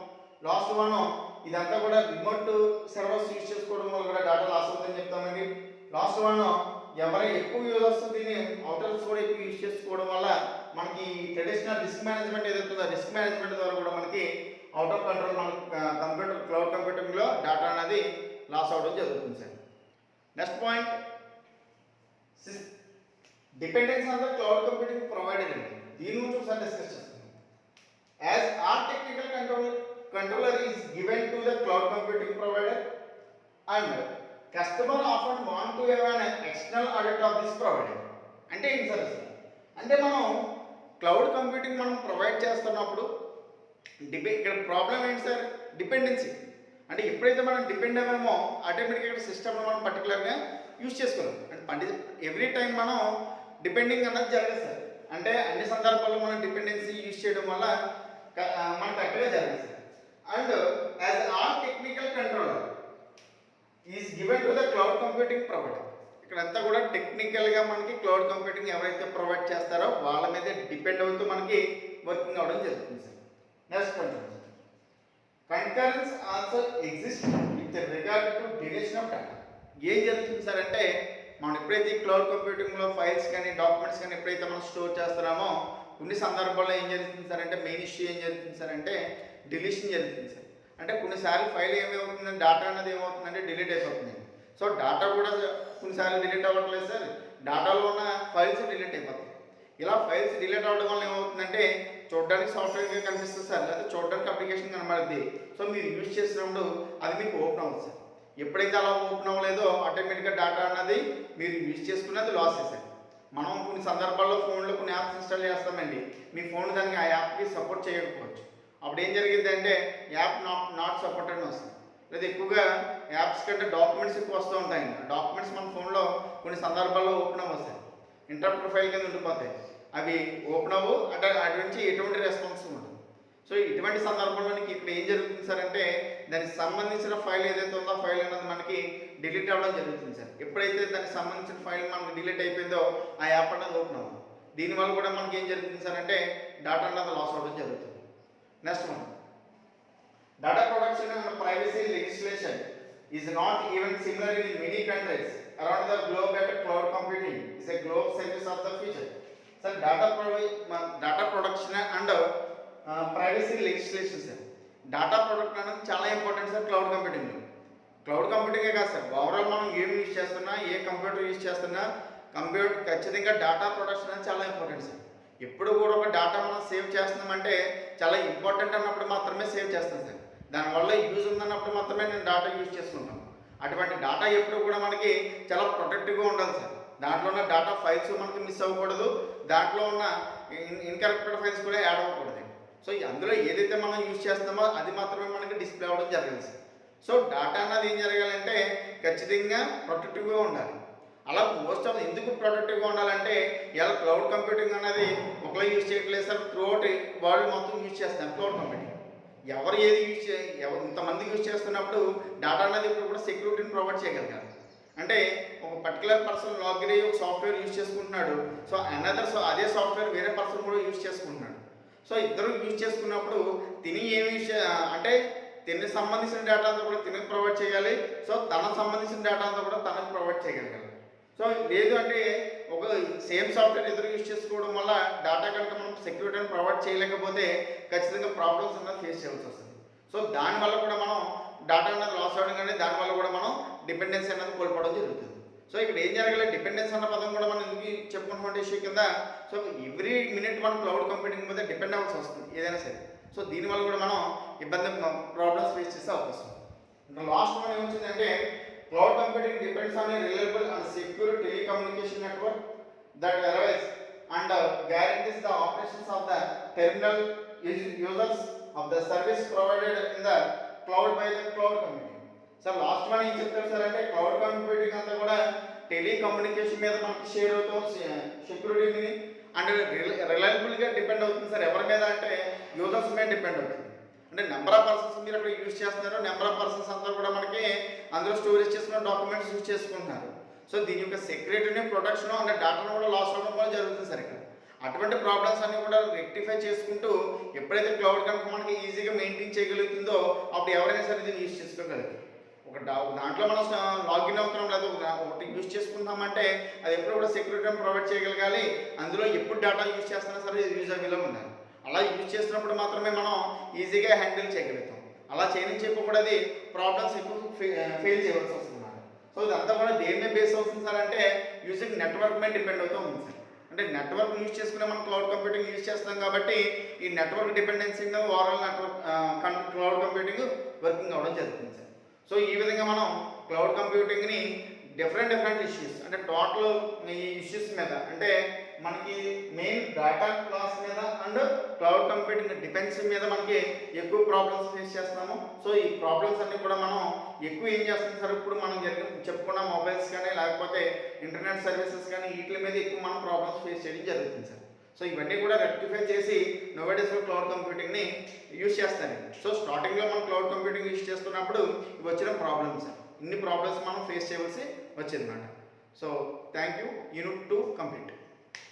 లాస్ట్ మనం ఇదంతా కూడా రిమోట్ సర్వర్స్ యూజ్ చేసుకోవడం వల్ల కూడా డేటా లాస్ అవుతుందని చెప్తామండి. లాస్ట్ మనం ఎవరైనా ఎక్కువ యూజర్స్ దీన్ని అవుటర్స్ కూడా ఎక్కువ యూజ్ చేసుకోవడం వల్ల మనకి ట్రెడిషనల్ రిస్క్ మేనేజ్మెంట్ ఏదైతుందో రిస్క్ మేనేజ్మెంట్ ద్వారా కూడా మనకి అవుట్ ఆఫ్ కంట్రోల్ మన కంప్యూటర్ క్లౌడ్ కంప్యూటింగ్లో డేటా అనేది లాస్ అవడం జరుగుతుంది sir. Next point dependence on the cloud computing provider అండి. దీని గురించి ఒకసారి డిస్కస్ చేస్తాం. As our technical controller is given to the cloud computing provider and customer often want to have an external audit of this provider. అంటే ఏంటి సార్ అసలు అంటే మనం క్లౌడ్ కంప్యూటింగ్ మనం ప్రొవైడ్ చేస్తున్నప్పుడు ఇక్కడ ప్రాబ్లం ఏంటి సార్ డిపెండెన్సీ. అంటే ఎప్పుడైతే మనం డిపెండ్ అయ్యామో ఆటోమేటిక్గా ఇక్కడ సిస్టమ్లో మనం పర్టికులర్గా యూజ్ చేసుకోలేం. అంటే ఎవ్రీ టైం మనం డిపెండింగ్ అన్నది జరగదు సార్. అంటే అన్ని సందర్భాల్లో మనం డిపెండెన్సీ యూజ్ చేయడం వల్ల మనకు అక్కడే జరగదు sir. And as all technical controller is given to the cloud computing provider. ఇక్కడంతా కూడా టెక్నికల్గా మనకి క్లౌడ్ కంప్యూటింగ్ ఎవరైతే ప్రొవైడ్ చేస్తారో వాళ్ళ మీద డిపెండ్ అవుతూ మనకి వర్కింగ్ అవ్వడం జరుగుతుంది సార్. నెక్స్ట్ కొంచెం concurrence also exist with regard to deletion of data. ఏం జరుగుతుంది సార్ అంటే మనం ఎప్పుడైతే క్లౌడ్ కంప్యూటింగ్లో ఫైల్స్ కానీ డాక్యుమెంట్స్ కానీ ఎప్పుడైతే మనం స్టోర్ చేస్తున్నామో కొన్ని సందర్భాల్లో ఏం జరుగుతుంది సార్ అంటే మెయిన్ ఇష్యూ ఏం జరుగుతుంది సార్ అంటే డిలీషన్ జరుగుతుంది సార్. అంటే కొన్నిసార్లు ఫైల్ ఏమవుతుందంటే డేటా అనేది ఏమవుతుందంటే డిలీట్ అయిపోతుంది. సో డేటా కూడా కొన్నిసార్లు డిలీట్ అవ్వట్లేదు సార్, డేటాలో ఉన్న ఫైల్స్ డిలీట్ అయిపోతాయి. ఇలా ఫైల్స్ డిలీట్ అవ్వడం వల్ల ఏమవుతుందంటే చూడడానికి సాఫ్ట్వేర్గా కనిపిస్తుంది సార్, లేదా చూడడానికి అప్లికేషన్ కనబడుద్ది. సో మీరు యూజ్ చేసినప్పుడు అది మీకు ఓపెన్ అవ్వదు సార్. ఎప్పుడైతే అలా ఓపెన్ అవ్వలేదో ఆటోమేటిక్గా డేటా అన్నది మీరు యూజ్ చేసుకున్నది లాస్ చేశారు. మనం కొన్ని సందర్భాల్లో ఫోన్లో కొన్ని యాప్స్ ఇన్స్టాల్ చేస్తామండి, మీ ఫోన్ దానికి ఆ యాప్కి సపోర్ట్ చేయకపోవచ్చు. అప్పుడు ఏం జరిగింది అంటే యాప్ నాట్ సపోర్ట్ అని వస్తుంది. లేదా ఎక్కువగా యాప్స్ కంటే డాక్యుమెంట్స్ ఎక్కువ వస్తూ ఉంటాయి. డాక్యుమెంట్స్ మన ఫోన్లో కొన్ని సందర్భాల్లో ఓపెన్ అవ్వస్తాయి, ఇంటరప్ట్ ఫైల్ కింద ఉండిపోతాయి. అవి ఓపెన్ అవ్వు అంటే వాటి నుంచి ఎటువంటి రెస్పాన్స్ ఉంటుంది. సో ఇటువంటి సందర్భంలో ఇక్కడ ఏం జరుగుతుంది సార్ అంటే దానికి సంబంధించిన ఫైల్ ఏదైతే ఉందో ఆ ఫైల్ అనేది మనకి డిలీట్ అవ్వడం జరుగుతుంది సార్. ఎప్పుడైతే దానికి సంబంధించిన ఫైల్ మనకి డిలీట్ అయిపోయిందో ఆ యాప్ అనేది ఓపెన్ అవ్వదు. దీనివల్ల కూడా మనకి ఏం జరుగుతుంది సార్ అంటే డేటా అనేది లాస్ అవ్వడం జరుగుతుంది. Next one data protection and privacy legislation is not even similar in many countries around the globe. At cloud computing is a global service of the future. So data protection and privacy legislation sir. Data protection అనేది చాలా ఇంపార్టెంట్ సార్ క్లౌడ్ కంప్యూటింగ్లో. క్లౌడ్ కంప్యూటింగే కాదు సార్, ఓవరాల్ మనం ఏం యూజ్ చేస్తున్నా ఏ కంప్యూటర్ యూజ్ చేస్తున్నా కంప్యూటర్ ఖచ్చితంగా డేటా ప్రొటెక్షన్ అనేది చాలా ఇంపార్టెంట్ సార్. ఎప్పుడు కూడా ఒక డేటా మనం సేవ్ చేస్తున్నామంటే చాలా ఇంపార్టెంట్ అన్నప్పుడు మాత్రమే సేవ్ చేస్తాం సార్. దానివల్ల యూజ్ ఉందన్నప్పుడు మాత్రమే నేను డేటా యూజ్ చేసుకుంటాను. అటువంటి డేటా ఎప్పుడు కూడా మనకి చాలా ప్రొటెక్టివ్గా ఉండాలి సార్. దాంట్లో ఉన్న డేటా ఫైల్స్ మనకి మిస్ అవ్వకూడదు, దాంట్లో ఉన్న ఇన్కరెక్టెడ్ ఫైల్స్ కూడా యాడ్ అవ్వకూడదు. సో అందులో ఏదైతే మనం యూజ్ చేస్తామో అది మాత్రమే మనకి డిస్ప్లే అవ్వడం జరగాలి సార్. సో డేటా అన్నది ఏం జరగాలంటే ఖచ్చితంగా ప్రొటెక్టివ్గా ఉండాలి. అలా మోస్ట్ ఆఫ్ ఎందుకు ప్రొటెక్టివ్గా ఉండాలంటే ఇలా క్లౌడ్ కంప్యూటింగ్ అనేది ఒకలా యూజ్ చేయట్లేదు సార్, త్రూఅవుట్ వరల్డ్ మొత్తం యూజ్ చేస్తాం క్లౌడ్ కంప్యూటింగ్. ఎవరు ఏది ఇంతమంది యూజ్ చేస్తున్నప్పుడు డేటా అనేది ఇప్పుడు కూడా సెక్యూరిటీని ప్రొవైడ్ చేయగలిగారు. అంటే ఒక పర్టికులర్ పర్సన్ లాగిన్ అయ్యి ఒక సాఫ్ట్వేర్ యూజ్ చేసుకుంటున్నాడు, సో అదే సాఫ్ట్వేర్ వేరే పర్సన్ కూడా యూజ్ చేసుకుంటున్నాడు. సో ఇద్దరు యూజ్ చేసుకున్నప్పుడు అంటే తిని సంబంధించిన డేటా అంతా కూడా తినకు ప్రొవైడ్ చేయాలి, సో తనకు సంబంధించిన డేటా అంతా కూడా తనకు ప్రొవైడ్ చేయగలగాలి. సో లేదు అంటే ఒక సేమ్ సాఫ్ట్వేర్ ఇద్దరు యూజ్ చేసుకోవడం వల్ల డేటా కనుక మనం సెక్యూరిటీని ప్రొవైడ్ చేయలేకపోతే ఖచ్చితంగా ప్రాబ్లమ్స్ అన్నది ఫేస్ చేయాల్సి వస్తుంది. సో దానివల్ల కూడా మనం డేటా అనేది లాస్ అవ్వడం కానీ దానివల్ల కూడా మనం డిపెండెన్సీ అనేది కోల్పోవడం జరుగుతుంది. సో ఇక్కడ ఏం జరగాలి, డిపెండెన్స్ అన్న పదం కూడా మనం ఎందుకు చెప్పుకున్నటువంటి ఇష్యూ కింద. సో ఎవ్రీ మినిట్ మనం క్లౌడ్ కంప్యూటింగ్ మీద డిపెండ్ అవ్వాల్సి వస్తుంది ఏదైనా సరే. సో దీనివల్ల కూడా మనం ప్రాబ్లమ్స్ ఫేస్ చేసే అవకాశం. ఇంకా లాస్ట్ మనం ఏమొచ్చిందంటే cloud computing depends on a reliable and secure telecommunication network that arrives and guarantees the operations of the terminal users of the service provided in the cloud by the cloud computing. Sir last one ఏం చెప్తారు సార్ అంటే క్లౌడ్ కంప్యూటింగ్ అంతా కూడా టెలికమ్యూనికేషన్ మీద మనకి షేర్ అవుతాం, సెక్యూరిటీని అండ్ రిలయబుల్గా డిపెండ్ అవుతుంది సార్. ఎవరి మీద అంటే యూజర్స్ మీద డిపెండ్ అవుతుంది. అంటే నెంబర్ ఆఫ్ పర్సన్స్ మీరు అక్కడ యూజ్ చేస్తున్నారు, నెంబర్ ఆఫ్ పర్సన్స్ అంతా కూడా మనకి అందులో స్టోరేజ్ చేసుకున్న డాక్యుమెంట్స్ యూజ్ చేసుకుంటున్నారు. సో దీని యొక్క సెక్యూరిటీని ప్రొటెక్షన్ అంటే డేటాను కూడా లాస్ అవ్వడం కూడా జరుగుతుంది సార్. ఇక్కడ అటువంటి ప్రాబ్లమ్స్ అన్ని కూడా రెక్టిఫై చేసుకుంటూ ఎప్పుడైతే క్లౌడ్ కనుక మనకి ఈజీగా మెయింటైన్ చేయగలుగుతుందో అప్పుడు ఎవరైనా సరే దీన్ని యూజ్ చేసుకోగలుగుతారు. ఒక దాంట్లో మనం లాగిన్ అవుతున్నాం లేదా ఒకటి యూజ్ చేసుకుంటామంటే అది ఎప్పుడు కూడా సెక్యూరిటీని ప్రొవైడ్ చేయగలగాలి. అందులో ఎప్పుడు డేటా యూజ్ చేస్తున్నా సరే యూజబుల్గా ఉండాలి. అలా యూజ్ చేసినప్పుడు మాత్రమే మనం ఈజీగా హ్యాండిల్ చేయగలుగుతాం. అలా చేయని చెప్పి కూడా అది ప్రాబ్లమ్స్ ఎక్కువ ఫెయిల్ చేయవలసి వస్తుంది. సో ఇదంతా కూడా దేని మీద బేస్ అవుతుంది సార్ అంటే యూజింగ్ నెట్వర్క్ మీద డిపెండ్ అవుతూ ఉంది సార్. అంటే నెట్వర్క్ యూజ్ చేసుకునే మనం క్లౌడ్ కంప్యూటింగ్ యూజ్ చేస్తాం కాబట్టి ఈ network dependency overall network cloud computing working అవ్వడం జరుగుతుంది సార్. సో ఈ విధంగా మనం క్లౌడ్ కంప్యూటింగ్ని డిఫరెంట్ ఇష్యూస్ అంటే టోటల్ ఈ ఇష్యూస్ మీద అంటే మనకి మెయిన్ డేటా లాస్ మీద అండ్ క్లౌడ్ కంప్యూటింగ్ డిపెండెన్సీ మీద మనకి ఎక్కువ ప్రాబ్లమ్స్ ఫేస్ చేస్తున్నాము. సో ఈ ప్రాబ్లమ్స్ అన్ని కూడా మనం ఎక్కువ ఏం చేస్తాం సార్, ఇప్పుడు మనం చెప్పుకున్న మొబైల్స్ కానీ లేకపోతే ఇంటర్నెట్ సర్వీసెస్ కానీ వీటి మీద ఎక్కువ మనం ప్రాబ్లమ్స్ ఫేస్ చేయడం జరుగుతుంది సార్. సో ఇవన్నీ కూడా రెక్టిఫై చేసి నోవేడేస్లో క్లౌడ్ కంప్యూటింగ్ని యూజ్ చేస్తాను. సో స్టార్టింగ్లో మనం క్లౌడ్ కంప్యూటింగ్ యూజ్ చేస్తున్నప్పుడు ఇవి వచ్చిన ప్రాబ్లమ్స్, ఇన్ని ప్రాబ్లమ్స్ మనం ఫేస్ చేయవలసి వచ్చిందన్నమాట. So thank you. Unit 2 complete.